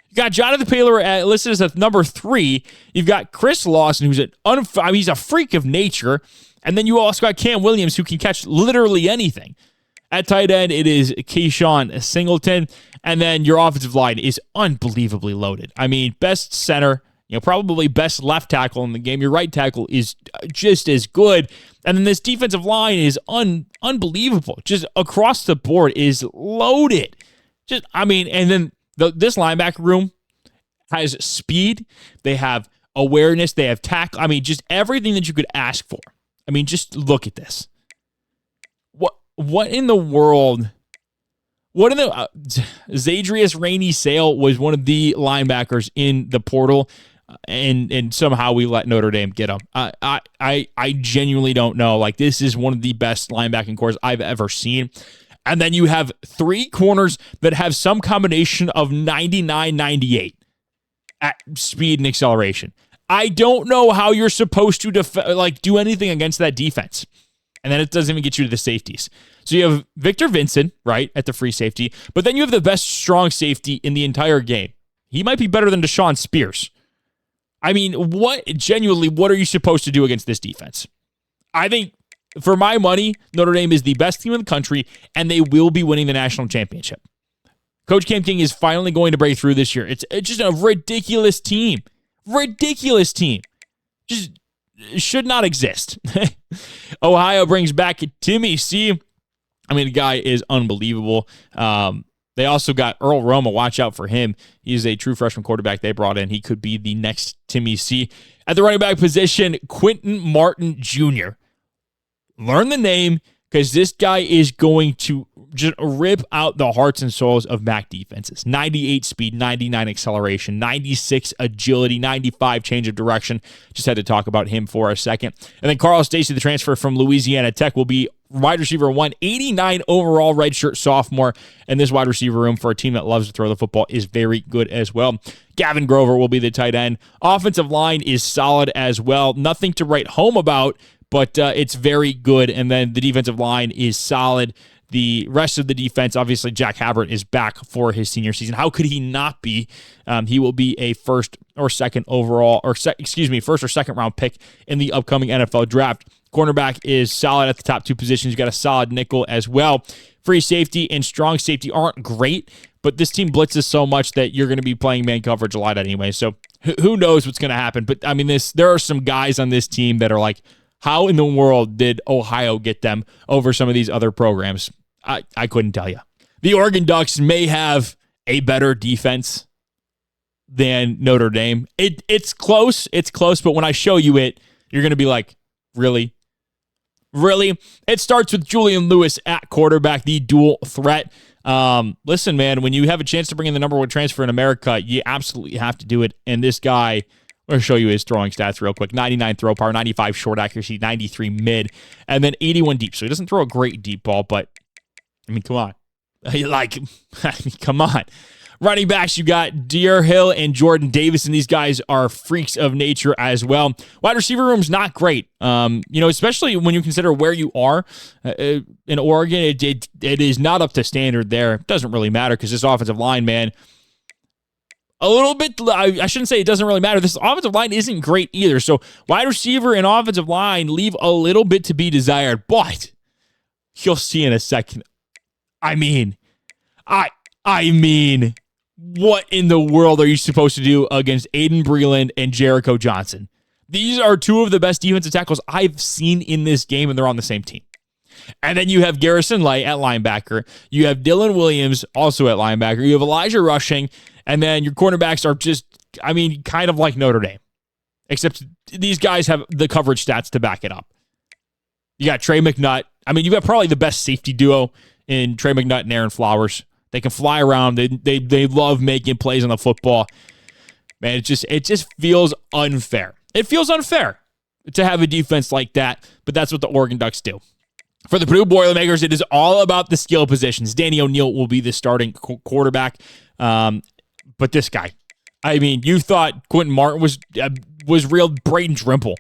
You got Jonathan Paylor listed as number 3. You've got Chris Lawson, who's he's a freak of nature. And then you also got Cam Williams, who can catch literally anything. At tight end, it is Keyshawn Singleton. And then your offensive line is unbelievably loaded. I mean, best center, probably best left tackle in the game. Your right tackle is just as good. And then this defensive line is unbelievable. Just across the board is loaded. And then this linebacker room has speed. They have awareness. They have tackle. I mean, just everything that you could ask for. I mean, just look at this. What in the world? Zadrius Rainey Sale was one of the linebackers in the portal, and somehow we let Notre Dame get him. I genuinely don't know. Like, this is one of the best linebacking cores I've ever seen. And then you have 3 corners that have some combination of 99, 98 at speed and acceleration. I don't know how you're supposed to do anything against that defense. And then it doesn't even get you to the safeties. So you have Victor Vincent, right, at the free safety, but then you have the best strong safety in the entire game. He might be better than Deshaun Spears. I mean, what are you supposed to do against this defense? I think For my money, Notre Dame is the best team in the country, and they will be winning the national championship. Coach Cam King is finally going to break through this year. It's just a ridiculous team. Ridiculous team. Just should not exist. Ohio brings back Timmy C. I mean, the guy is unbelievable. They also got Earl Roma. Watch out for him. He's a true freshman quarterback they brought in. He could be the next Timmy C. At the running back position, Quentin Martin Jr. Learn the name, because this guy is going to just rip out the hearts and souls of MAC defenses. 98 speed, 99 acceleration, 96 agility, 95 change of direction. Just had to talk about him for a second. And then Carl Stacey, the transfer from Louisiana Tech, will be wide receiver 189 overall, redshirt sophomore. And this wide receiver room for a team that loves to throw the football is very good as well. Gavin Grover will be the tight end. Offensive line is solid as well. Nothing to write home about, but it's very good. And then the defensive line is solid. The rest of the defense, obviously, Jack Habbert is back for his senior season. How could he not be? He will be a first or second round pick in the upcoming NFL draft. Cornerback is solid at the top two positions. You got a solid nickel as well. Free safety and strong safety aren't great, but this team blitzes so much that you're going to be playing man coverage a lot anyway. So who knows what's going to happen? But I mean, there are some guys on this team that are like, how in the world did Ohio get them over some of these other programs? I couldn't tell you. The Oregon Ducks may have a better defense than Notre Dame. It's close. It's close, but when I show you it, you're going to be like, really? Really? It starts with Julian Lewis at quarterback, the dual threat. Listen, man, when you have a chance to bring in the number one transfer in America, you absolutely have to do it. And this guy, I'm going to show you his throwing stats real quick. 99 throw power, 95 short accuracy, 93 mid, and then 81 deep. So he doesn't throw a great deep ball, but, I mean, come on. Come on. Running backs, you got Deer Hill and Jordan Davis, and these guys are freaks of nature as well. Wide receiver room's not great, especially when you consider where you are in Oregon. It is not up to standard there. It doesn't really matter because this offensive line, man, a little bit, I shouldn't say it doesn't really matter. This offensive line isn't great either. So wide receiver and offensive line leave a little bit to be desired, but you'll see in a second. I mean, what in the world are you supposed to do against Aiden Breland and Jericho Johnson? These are two of the best defensive tackles I've seen in this game, and they're on the same team. And then you have Garrison Light at linebacker. You have Dylan Williams also at linebacker. You have Elijah Rushing, and then your cornerbacks are just, kind of like Notre Dame, except these guys have the coverage stats to back it up. You got Trey McNutt. You've got probably the best safety duo in Trey McNutt and Aaron Flowers. They can fly around. They love making plays on the football. Man, it just feels unfair. It feels unfair to have a defense like that, but that's what the Oregon Ducks do. For the Purdue Boilermakers, it is all about the skill positions. Danny O'Neal will be the starting quarterback, but this guy, you thought Quentin Martin was real. Braden Trimble,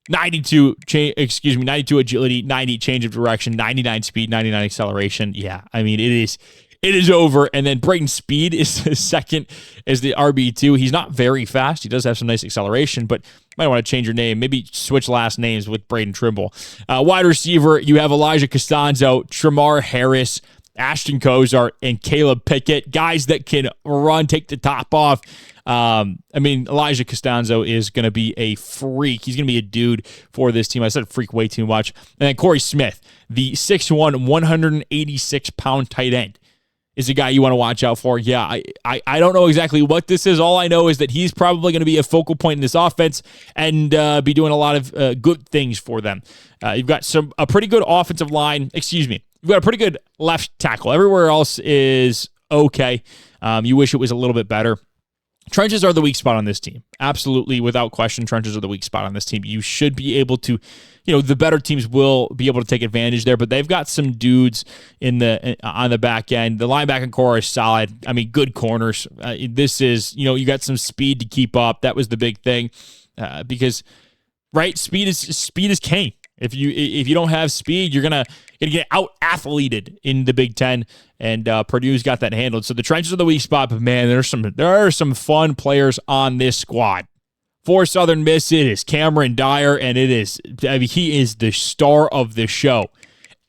92 agility, 90 change of direction, 99 speed, 99 acceleration. Yeah, it is over. And then Braden Speed is the second as the RB2. He's not very fast. He does have some nice acceleration, but might want to change your name. Maybe switch last names with Braden Trimble. Wide receiver, you have Elijah Costanzo, Tramar Harris, Ashton Kozar, and Caleb Pickett. Guys that can run, take the top off. Elijah Costanzo is going to be a freak. He's going to be a dude for this team. I said freak way too much. And then Corey Smith, the 6'1", 186-pound tight end, is a guy you want to watch out for. Yeah, I don't know exactly what this is. All I know is that he's probably going to be a focal point in this offense and be doing a lot of good things for them. You've got a pretty good offensive line. You've got a pretty good left tackle. Everywhere else is okay. You wish it was a little bit better. Trenches are the weak spot on this team. Absolutely, without question, trenches are the weak spot on this team. You should be able to, the better teams will be able to take advantage there, but they've got some dudes on the back end. The linebacking core is solid. Good corners. This is, you got some speed to keep up. That was the big thing because, right, speed is king. If you don't have speed, you're gonna get out-athleted in the Big Ten, and Purdue's got that handled. So the trenches are the weak spot, but man, there are some fun players on this squad. For Southern Miss, it is Cameron Dyer, and he is the star of the show.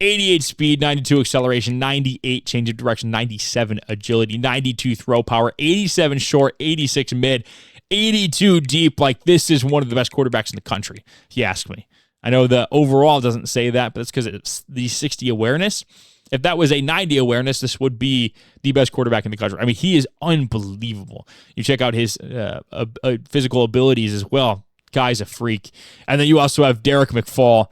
88 speed, 92 acceleration, 98 change of direction, 97 agility, 92 throw power, 87 short, 86 mid, 82 deep. Like, this is one of the best quarterbacks in the country, if you ask me. I know the overall doesn't say that, but that's because it's the 60 awareness. If that was a 90 awareness, this would be the best quarterback in the country. I mean, he is unbelievable. You check out his physical abilities as well. Guy's a freak. And then you also have Derek McFall,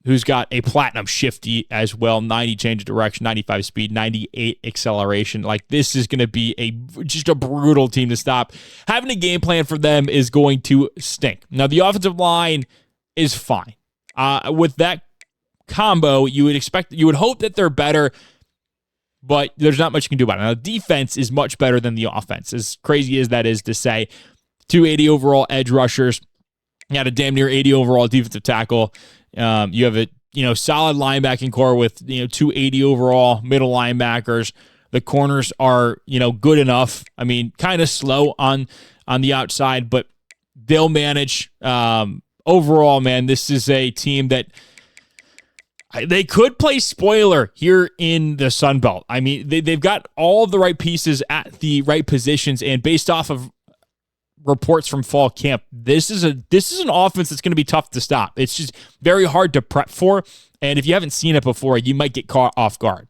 who's got a platinum shifty as well, 90 change of direction, 95 speed, 98 acceleration. Like, this is going to be just a brutal team to stop. Having a game plan for them is going to stink. Now, the offensive line is fine. With that combo, you would hope that they're better, but there's not much you can do about it. Now, the defense is much better than the offense, as crazy as that is to say. 280 overall edge rushers. You had a damn near 80 overall defensive tackle. You have a solid linebacking core with 280 overall middle linebackers. The corners are good enough. I mean, kind of slow on the outside, but they'll manage. Overall, man, this is a team that they could play spoiler here in the Sun Belt. I mean, they've got all of the right pieces at the right positions, and based off of reports from fall camp, this is an offense that's going to be tough to stop. It's just very hard to prep for, and if you haven't seen it before, you might get caught off guard.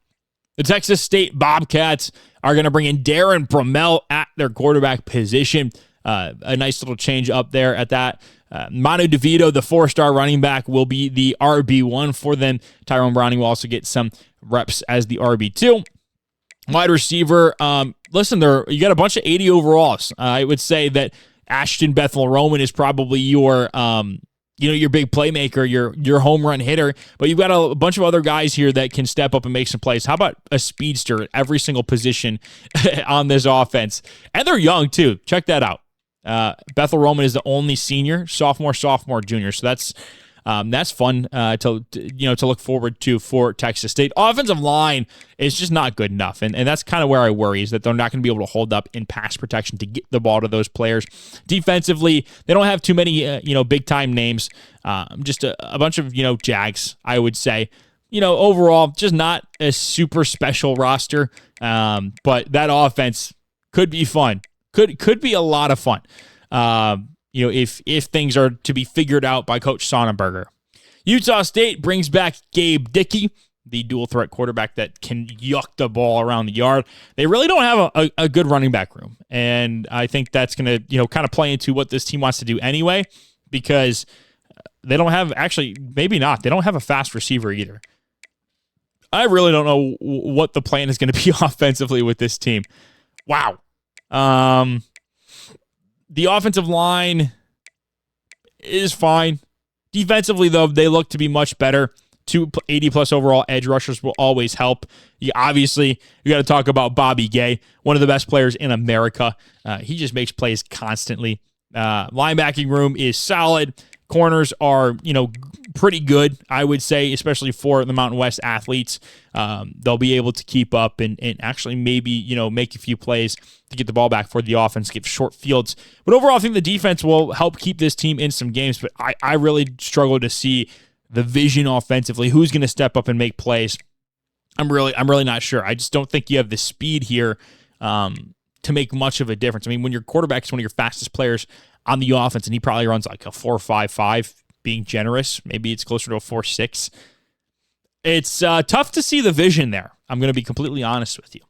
The Texas State Bobcats are going to bring in Darren Bromell at their quarterback position. A nice little change up there at that. Manu DeVito, the 4-star running back, will be the RB1 for them. Tyrone Browning will also get some reps as the RB2. Wide receiver, listen, you got a bunch of 80 overalls. I would say that Ashton Bethel-Roman is probably your big playmaker, your home run hitter, but you've got a bunch of other guys here that can step up and make some plays. How about a speedster at every single position on this offense? And they're young too. Check that out. Bethel-Roman is the only senior, sophomore, junior. So that's fun to look forward to for Texas State. Offensive line is just not good enough, and that's kind of where I worry, is that they're not going to be able to hold up in pass protection to get the ball to those players. Defensively, they don't have too many big time names. Just a bunch of Jags, I would say. Overall, just not a super special roster. But that offense could be fun. Could be a lot of fun. If things are to be figured out by Coach Sonnenberger. Utah State brings back Gabe Dickey, the dual threat quarterback that can yuck the ball around the yard. They really don't have a good running back room, and I think that's going to kind of play into what this team wants to do anyway, because they don't have, actually maybe not, they don't have a fast receiver either. I really don't know what the plan is going to be offensively with this team. Wow. The offensive line is fine. Defensively, though, they look to be much better. 280-plus overall edge rushers will always help. You got to talk about Bobby Gay, one of the best players in America. He just makes plays constantly. Linebacking room is solid. Corners are, pretty good, I would say, especially for the Mountain West athletes. They'll be able to keep up and actually maybe, make a few plays to get the ball back for the offense, get short fields. But overall, I think the defense will help keep this team in some games. But I really struggle to see the vision offensively. Who's going to step up and make plays? I'm really not sure. I just don't think you have the speed here to make much of a difference. I mean, when your quarterback is one of your fastest players on the offense, and he probably runs like a 4.55, being generous. Maybe it's closer to a 4.6. It's tough to see the vision there. I'm going to be completely honest with you.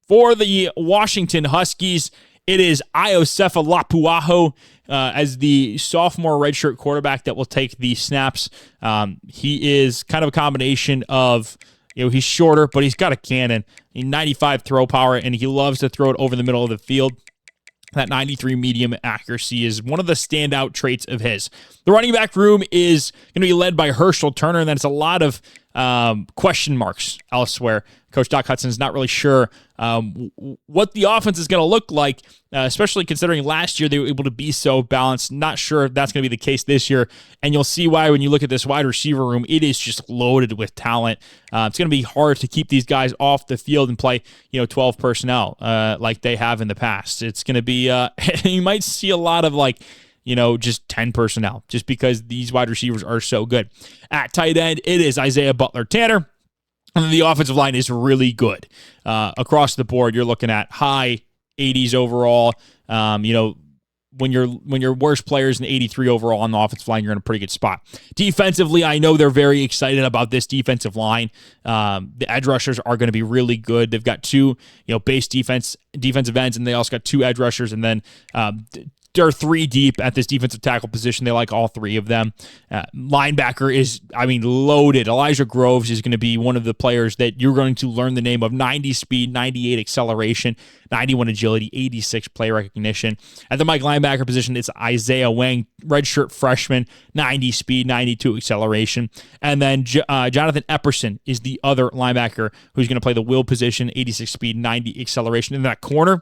For the Washington Huskies, it is Iosefa Lapuaho as the sophomore redshirt quarterback that will take the snaps. He is kind of a combination of, he's shorter, but he's got a cannon. 95 throw power, and he loves to throw it over the middle of the field. That 93 medium accuracy is one of the standout traits of his. The running back room is going to be led by Herschel Turner, and that's a lot of question marks elsewhere. Coach Doc Hudson is not really sure what the offense is going to look like, especially considering last year they were able to be so balanced. Not sure if that's going to be the case this year, and you'll see why when you look at this wide receiver room. It is just loaded with talent. It's going to be hard to keep these guys off the field and play 12 personnel like they have in the past. It's going to be you might see a lot of just 10 personnel just because these wide receivers are so good. At tight end, it is Isaiah Butler-Tanner. And the offensive line is really good. Across the board, you're looking at high 80s overall. When your worst player is an 83 overall on the offensive line, you're in a pretty good spot. Defensively, I know they're very excited about this defensive line. The edge rushers are going to be really good. They've got two, base defensive ends, and they also got two edge rushers, and then they're three deep at this defensive tackle position. They like all three of them. Linebacker is, loaded. Elijah Groves is going to be one of the players that you're going to learn the name of. 90 speed, 98 acceleration, 91 agility, 86 play recognition. At the Mike linebacker position, it's Isaiah Wang, redshirt freshman, 90 speed, 92 acceleration. And then Jonathan Epperson is the other linebacker who's going to play the will position, 86 speed, 90 acceleration. In that corner,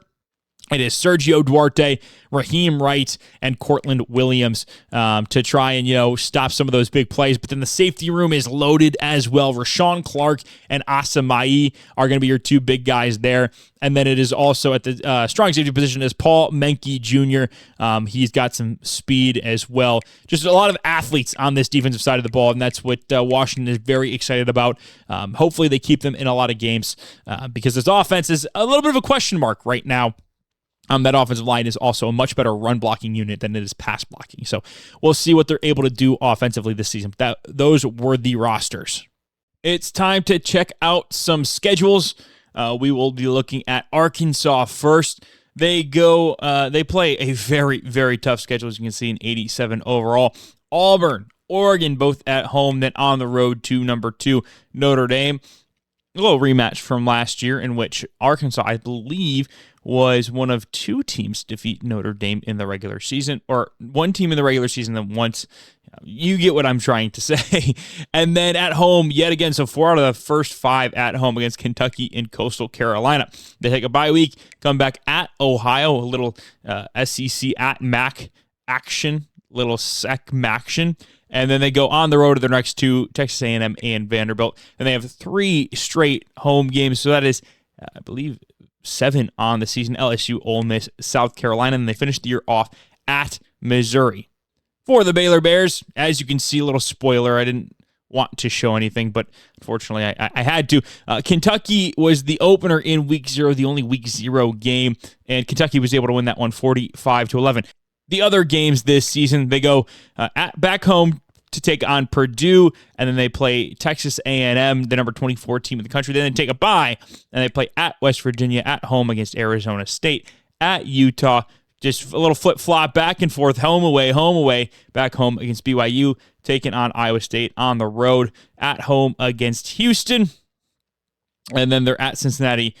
it is Sergio Duarte, Raheem Wright, and Cortland Williams to try and, stop some of those big plays. But then the safety room is loaded as well. Rashawn Clark and Asamai are going to be your two big guys there. And then it is also at the strong safety position is Paul Menke Jr. He's got some speed as well. Just a lot of athletes on this defensive side of the ball, and that's what Washington is very excited about. Hopefully they keep them in a lot of games because this offense is a little bit of a question mark right now. That offensive line is also a much better run blocking unit than it is pass blocking. So we'll see what they're able to do offensively this season. Those were the rosters. It's time to check out some schedules. We will be looking at Arkansas first. They play a very, very tough schedule, as you can see, in 87 overall. Auburn, Oregon, both at home, then on the road to number 2, Notre Dame. A little rematch from last year in which Arkansas, I believe, was one of 2 teams to defeat Notre Dame in the regular season, or one team in the regular season then once. You get what I'm trying to say. And then at home, yet again, so 4 out of the first 5 at home against Kentucky and Coastal Carolina. They take a bye week, come back at Ohio, a little SEC at MAC action, little SEC-maction. And then they go on the road to their next 2, Texas A&M and Vanderbilt. And they have 3 straight home games. So that is, I believe, 7 on the season. LSU, Ole Miss, South Carolina. And they finish the year off at Missouri. For the Baylor Bears, as you can see, a little spoiler. I didn't want to show anything, but unfortunately I had to. Kentucky was the opener in Week 0, the only Week 0 game. And Kentucky was able to win that one 45-11. The other games this season, they go back home to take on Purdue, and then they play Texas A&M, the number 24 team in the country. Then they take a bye, and they play at West Virginia, at home against Arizona State, at Utah. Just a little flip-flop back and forth, home, away, back home against BYU, taking on Iowa State on the road, at home against Houston. And then they're at Cincinnati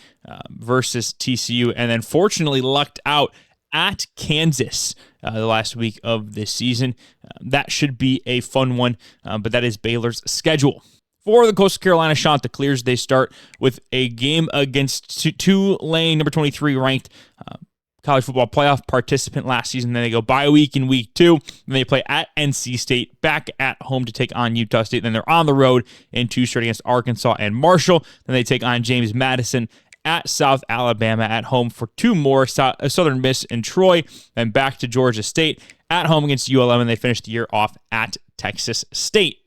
versus TCU, and then fortunately lucked out at Kansas the last week of this season. That should be a fun one, but that is Baylor's schedule. For the Coastal Carolina Chanticleers, they start with a game against Tulane, number 23 ranked college football playoff participant last season. Then they go bye week in Week 2. Then they play at NC State, back at home to take on Utah State. Then they're on the road in 2 straight against Arkansas and Marshall. Then they take on James Madison at South Alabama, at home for 2 more, Southern Miss and Troy, then back to Georgia State, at home against ULM, and they finish the year off at Texas State.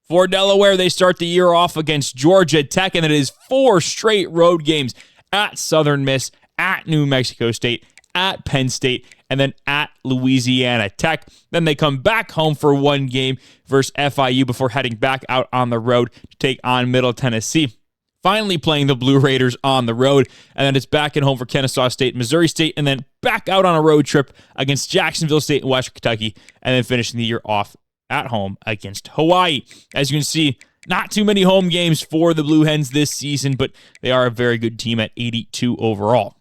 For Delaware, they start the year off against Georgia Tech, and it is 4 straight road games at Southern Miss, at New Mexico State, at Penn State, and then at Louisiana Tech. Then they come back home for 1 game versus FIU before heading back out on the road to take on Middle Tennessee. Finally playing the Blue Raiders on the road, and then it's back at home for Kennesaw State, Missouri State, and then back out on a road trip against Jacksonville State and Western Kentucky, and then finishing the year off at home against Hawaii. As you can see, not too many home games for the Blue Hens this season, but they are a very good team at 82 overall.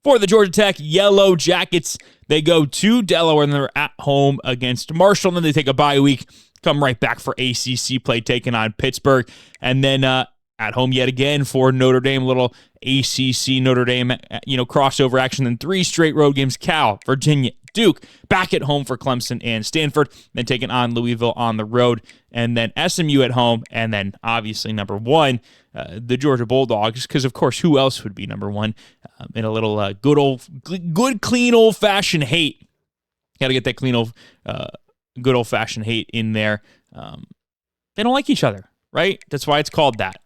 For the Georgia Tech Yellow Jackets, they go to Delaware, and they're at home against Marshall, and then they take a bye week come right back for ACC play, taking on Pittsburgh. And then at home yet again for Notre Dame, little ACC Notre Dame, crossover action. Then 3 straight road games, Cal, Virginia, Duke, back at home for Clemson and Stanford, then taking on Louisville on the road, and then SMU at home, and then obviously number 1, the Georgia Bulldogs, because of course who else would be number 1 in a little good clean old-fashioned hate. Got to get that good old-fashioned hate in there. They don't like each other, right? That's why it's called that.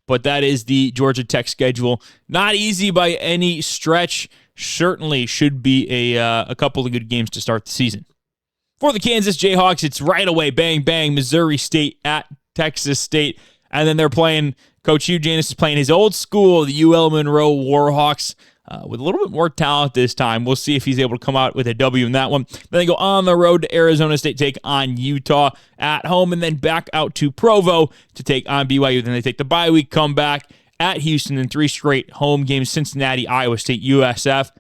But that is the Georgia Tech schedule. Not easy by any stretch. Certainly should be a couple of good games to start the season. For the Kansas Jayhawks, it's right away, bang, bang, Missouri State at Texas State. And then they're playing, Coach Hugh Janis is playing his old school, the UL Monroe Warhawks, with a little bit more talent this time. We'll see if he's able to come out with a W in that one. Then they go on the road to Arizona State, take on Utah at home, and then back out to Provo to take on BYU. Then they take the bye week, come back at Houston in 3 straight home games, Cincinnati, Iowa State, UCF.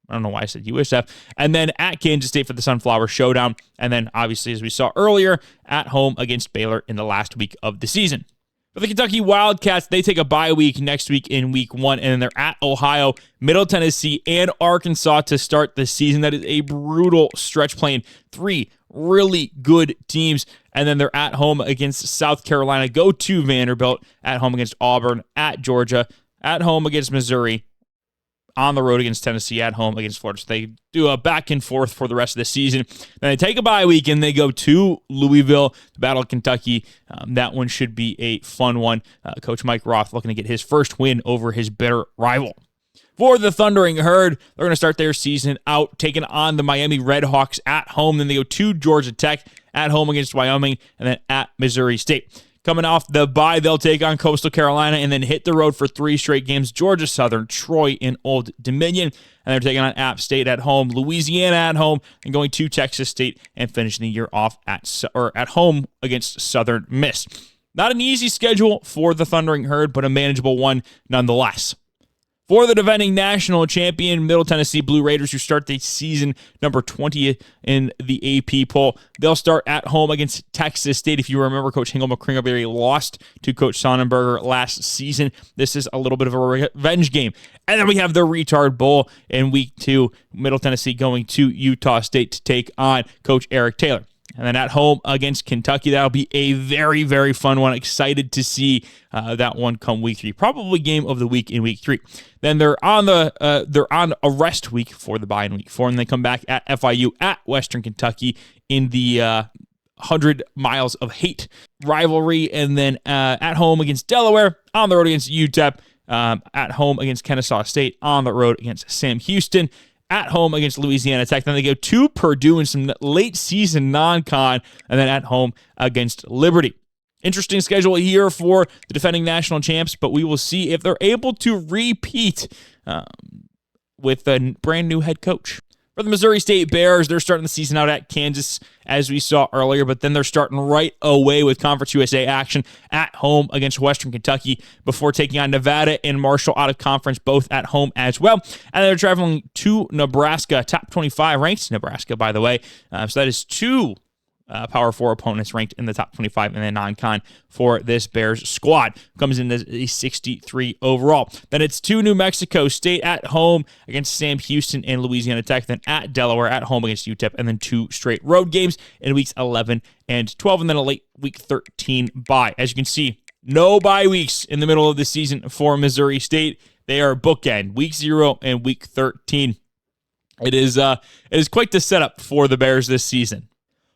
I don't know why I said USF. And then at Kansas State for the Sunflower Showdown. And then, obviously, as we saw earlier, at home against Baylor in the last week of the season. For the Kentucky Wildcats, they take a bye week next week in week 1, and then they're at Ohio, Middle Tennessee, and Arkansas to start the season. That is a brutal stretch, playing 3 really good teams. And then they're at home against South Carolina, go to Vanderbilt, at home against Auburn, at Georgia, at home against Missouri, on the road against Tennessee, at home against Florida. So they do a back and forth for the rest of the season. Then they take a bye week and they go to Louisville to battle Kentucky. That one should be a fun one. Coach Mike Roth looking to get his first win over his bitter rival. For the Thundering Herd, they're going to start their season out taking on the Miami Redhawks at home. Then they go to Georgia Tech, at home against Wyoming, and then at Missouri State. Coming off the bye, they'll take on Coastal Carolina and then hit the road for 3 straight games. Georgia Southern, Troy, and Old Dominion. And they're taking on App State at home, Louisiana at home, and going to Texas State and finishing the year off at home against Southern Miss. Not an easy schedule for the Thundering Herd, but a manageable one nonetheless. For the defending national champion Middle Tennessee Blue Raiders, who start the season number 20 in the AP poll, they'll start at home against Texas State. If you remember, Coach Hingle McCringleberry lost to Coach Sonnenberger last season. This is a little bit of a revenge game. And then we have the Retard Bowl in week 2, Middle Tennessee going to Utah State to take on Coach Eric Taylor. And then at home against Kentucky, that'll be a very, very fun one. Excited to see that one come week 3. Probably game of the week in week 3. Then they're on a rest week for the bye in week 4, and they come back at FIU at Western Kentucky in the 100 Miles of Hate rivalry, and then at home against Delaware, on the road against UTEP, at home against Kennesaw State, on the road against Sam Houston, at home against Louisiana Tech. Then they go to Purdue in some late season non-con, and then at home against Liberty. Interesting schedule here for the defending national champs, but we will see if they're able to repeat with a brand new head coach. For the Missouri State Bears, they're starting the season out at Kansas, as we saw earlier, but then they're starting right away with Conference USA action at home against Western Kentucky before taking on Nevada and Marshall out of conference, both at home as well. And they're traveling to Nebraska, top 25 ranked Nebraska, by the way. So that is 2 Power 4 opponents ranked in the top 25 in the non-con for this Bears squad. Comes in as a 63 overall. Then it's to New Mexico State at home against Sam Houston and Louisiana Tech. Then at Delaware at home against UTEP. And then 2 straight road games in weeks 11 and 12. And then a late week 13 bye. As you can see, no bye weeks in the middle of the season for Missouri State. They are bookend, week 0 and week 13. It is quite the setup for the Bears this season.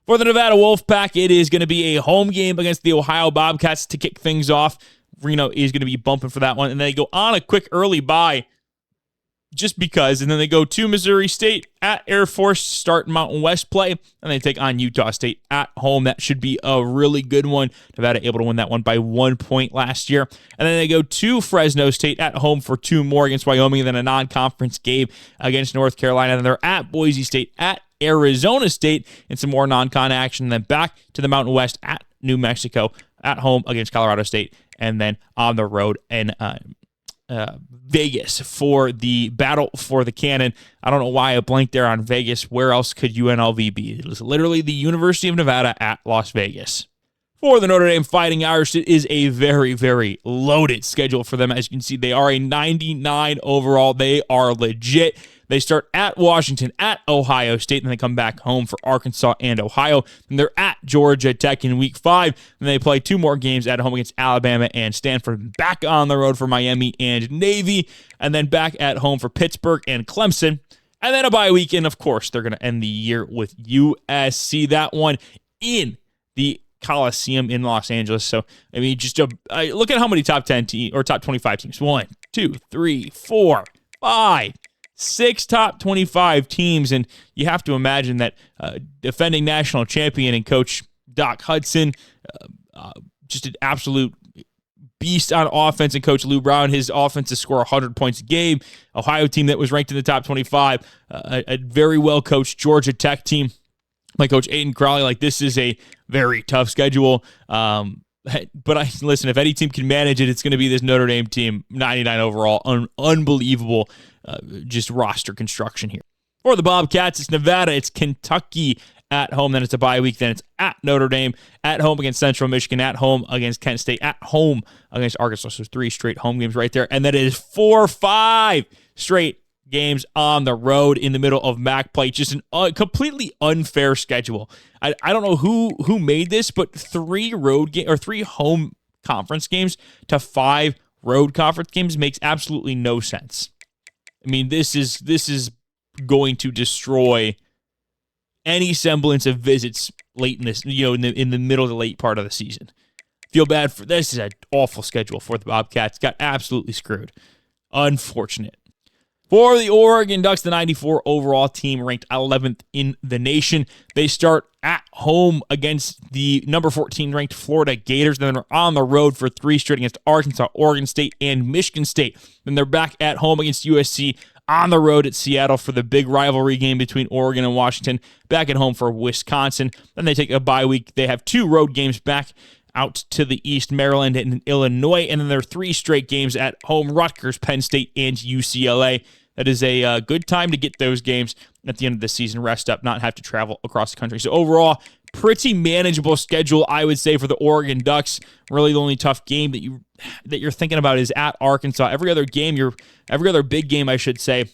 For the Nevada Wolfpack, it is going to be a home game against the Ohio Bobcats to kick things off. Reno is going to be bumping for that one. And then they go on a quick early bye just because. And then they go to Missouri State at Air Force, start Mountain West play. And they take on Utah State at home. That should be a really good one. Nevada able to win that one by 1 point last year. And then they go to Fresno State at home for 2 more against Wyoming. And then a non-conference game against North Carolina. And they're at Boise State, at Arizona State, and some more non-con action. Then back to the Mountain West at New Mexico, at home against Colorado State, and then on the road and Vegas for the battle for the cannon. I don't know why I blanked there on Vegas. Where else could UNLV be? It was literally the University of Nevada at Las Vegas. For the Notre Dame Fighting Irish, it is a very, very loaded schedule for them. As you can see, they are a 99 overall. They are legit. They start at Washington, at Ohio State, and they come back home for Arkansas and Ohio. And they're at Georgia Tech in Week 5. And they play 2 more games at home against Alabama and Stanford. Back on the road for Miami and Navy. And then back at home for Pittsburgh and Clemson. And then a bye week. And, of course, they're going to end the year with USC. That one in the Coliseum in Los Angeles. So, I mean, just look at how many top 10 or top 25 teams. 1, 2, 3, 4, 5, 6 top 25 teams. And you have to imagine that defending national champion and coach Doc Hudson, just an absolute beast on offense, and coach Lou Brown, his offense to score 100 points a game. Ohio team that was ranked in the top 25, a very well coached Georgia Tech team. Like Coach Aiden Crowley, like this is a very tough schedule. But listen, if any team can manage it, it's going to be this Notre Dame team, 99 overall, unbelievable just roster construction here. For the Bobcats, it's Nevada, it's Kentucky at home, then it's a bye week, then it's at Notre Dame, at home against Central Michigan, at home against Kent State, at home against Arkansas. So 3 straight home games right there, and then it is 4-5 straight games on the road in the middle of MAC play. Just a completely unfair schedule. I don't know who made this, but 3 home conference games to 5 road conference games makes absolutely no sense. I mean, this is going to destroy any semblance of visits late in this, in the middle to late part of the season. Feel bad for this. Is an awful schedule for the Bobcats. Got absolutely screwed. Unfortunate. For the Oregon Ducks, the 94 overall team, ranked 11th in the nation. They start at home against the number 14 ranked Florida Gators. Then they're on the road for 3 straight against Arkansas, Oregon State, and Michigan State. Then they're back at home against USC, on the road at Seattle for the big rivalry game between Oregon and Washington, back at home for Wisconsin. Then they take a bye week. They have 2 road games back out to the east, Maryland and Illinois, and then there are 3 straight games at home, Rutgers, Penn State, and UCLA. That is a good time to get those games at the end of the season, rest up, not have to travel across the country. So overall, pretty manageable schedule, I would say, for the Oregon Ducks. Really, the only tough game that you're thinking about is at Arkansas. Every other big game, I should say,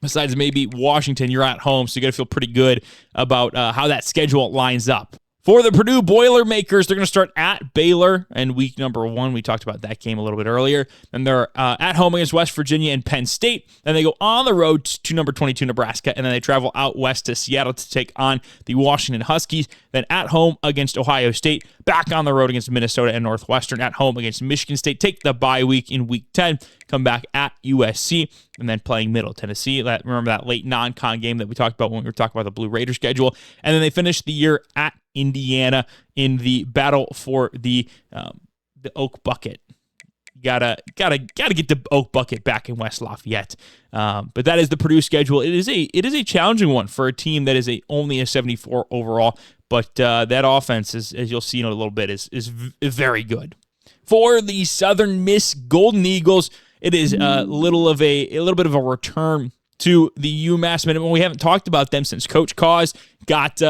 besides maybe Washington, you're at home, so you got to feel pretty good about how that schedule lines up. For the Purdue Boilermakers, they're going to start at Baylor in week number 1. We talked about that game a little bit earlier. Then they're at home against West Virginia and Penn State. Then they go on the road to number 22 Nebraska, and then they travel out west to Seattle to take on the Washington Huskies. Then at home against Ohio State, back on the road against Minnesota and Northwestern, at home against Michigan State. Take the bye week in week 10, come back at USC, and then playing Middle Tennessee. Remember that late non-con game that we talked about when we were talking about the Blue Raider schedule. And then they finish the year at Indiana in the battle for the Oak Bucket. Gotta get the Oak Bucket back in West Lafayette. But that is the Purdue schedule. It is a challenging one for a team that is only a 74 overall. But that offense, as you'll see in a little bit, is very good. For the Southern Miss Golden Eagles, it is a little bit of a return to the UMass Minutemen. We haven't talked about them since Coach Cause got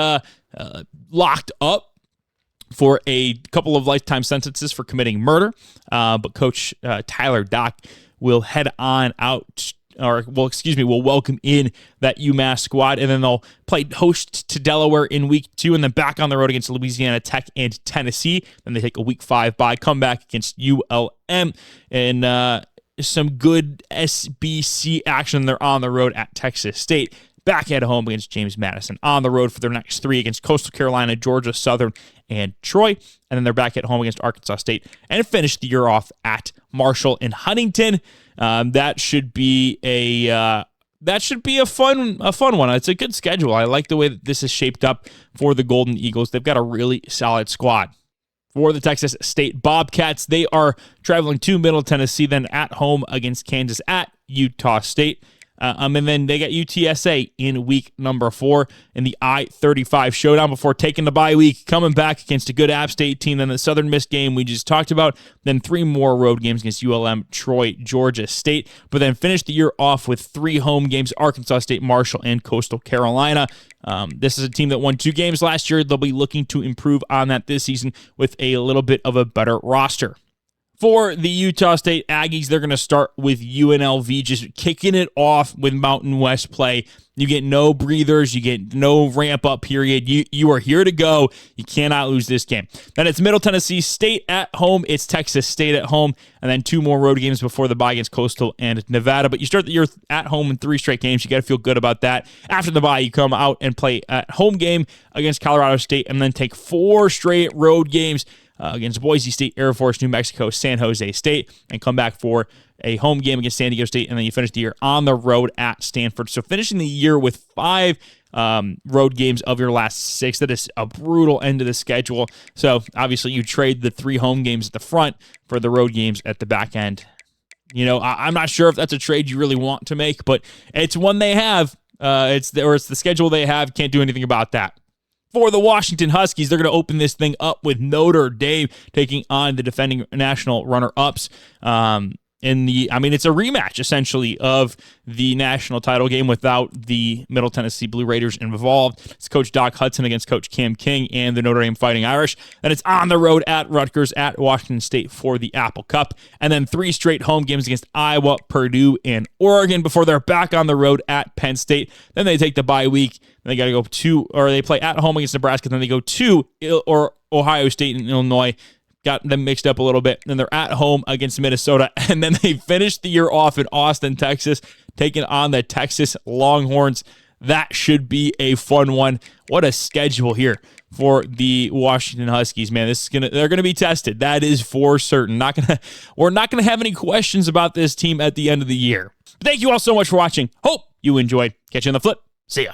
locked up for a couple of lifetime sentences for committing murder. But Coach Tyler Dock will head on out, will welcome in that UMass squad, and then they'll play host to Delaware in week 2, and then back on the road against Louisiana Tech and Tennessee. Then they take a week 5 bye, come back against ULM, and some good SBC action. They're on the road at Texas State, back at home against James Madison, on the road for their next 3 against Coastal Carolina, Georgia Southern, and Troy. And then they're back at home against Arkansas State and finish the year off at Marshall and Huntington. That should be a fun one. It's a good schedule. I like the way that this is shaped up for the Golden Eagles. They've got a really solid squad. For the Texas State Bobcats, they are traveling to Middle Tennessee, then at home against Kansas, at Utah State. And then they got UTSA in week number 4 in the I-35 showdown before taking the bye week, coming back against a good App State team, then the Southern Miss game we just talked about, then 3 more road games against ULM, Troy, Georgia State, but then finished the year off with 3 home games, Arkansas State, Marshall, and Coastal Carolina. This is a team that won 2 games last year. They'll be looking to improve on that this season with a little bit of a better roster. For the Utah State Aggies, they're going to start with UNLV, just kicking it off with Mountain West play. You get no breathers. You get no ramp-up period. You are here to go. You cannot lose this game. Then it's Middle Tennessee State at home. It's Texas State at home. And then 2 more road games before the bye against Coastal and Nevada. But you start the year at home in 3 straight games. You got to feel good about that. After the bye, you come out and play at home game against Colorado State and then take 4 straight road games against Boise State, Air Force, New Mexico, San Jose State, and come back for a home game against San Diego State, and then you finish the year on the road at Stanford. So finishing the year with 5 road games of your last 6, that is a brutal end to the schedule. So obviously you trade the 3 home games at the front for the road games at the back end. You know, I'm not sure if that's a trade you really want to make, but it's one they have. It's the schedule they have. Can't do anything about that. For the Washington Huskies, they're going to open this thing up with Notre Dame taking on the defending national runner-ups. It's a rematch, essentially, of the national title game without the Middle Tennessee Blue Raiders involved. It's Coach Doc Hudson against Coach Cam King and the Notre Dame Fighting Irish. Then it's on the road at Rutgers, at Washington State for the Apple Cup. And then 3 straight home games against Iowa, Purdue, and Oregon before they're back on the road at Penn State. Then they take the bye week. They got to go they play at home against Nebraska. Then they go to Ohio State and Illinois. Got them mixed up a little bit. Then they're at home against Minnesota. And then they finish the year off in Austin, Texas, taking on the Texas Longhorns. That should be a fun one. What a schedule here for the Washington Huskies, man. They're gonna be tested. That is for certain. We're not gonna have any questions about this team at the end of the year. Thank you all so much for watching. Hope you enjoyed. Catch you on the flip. See ya.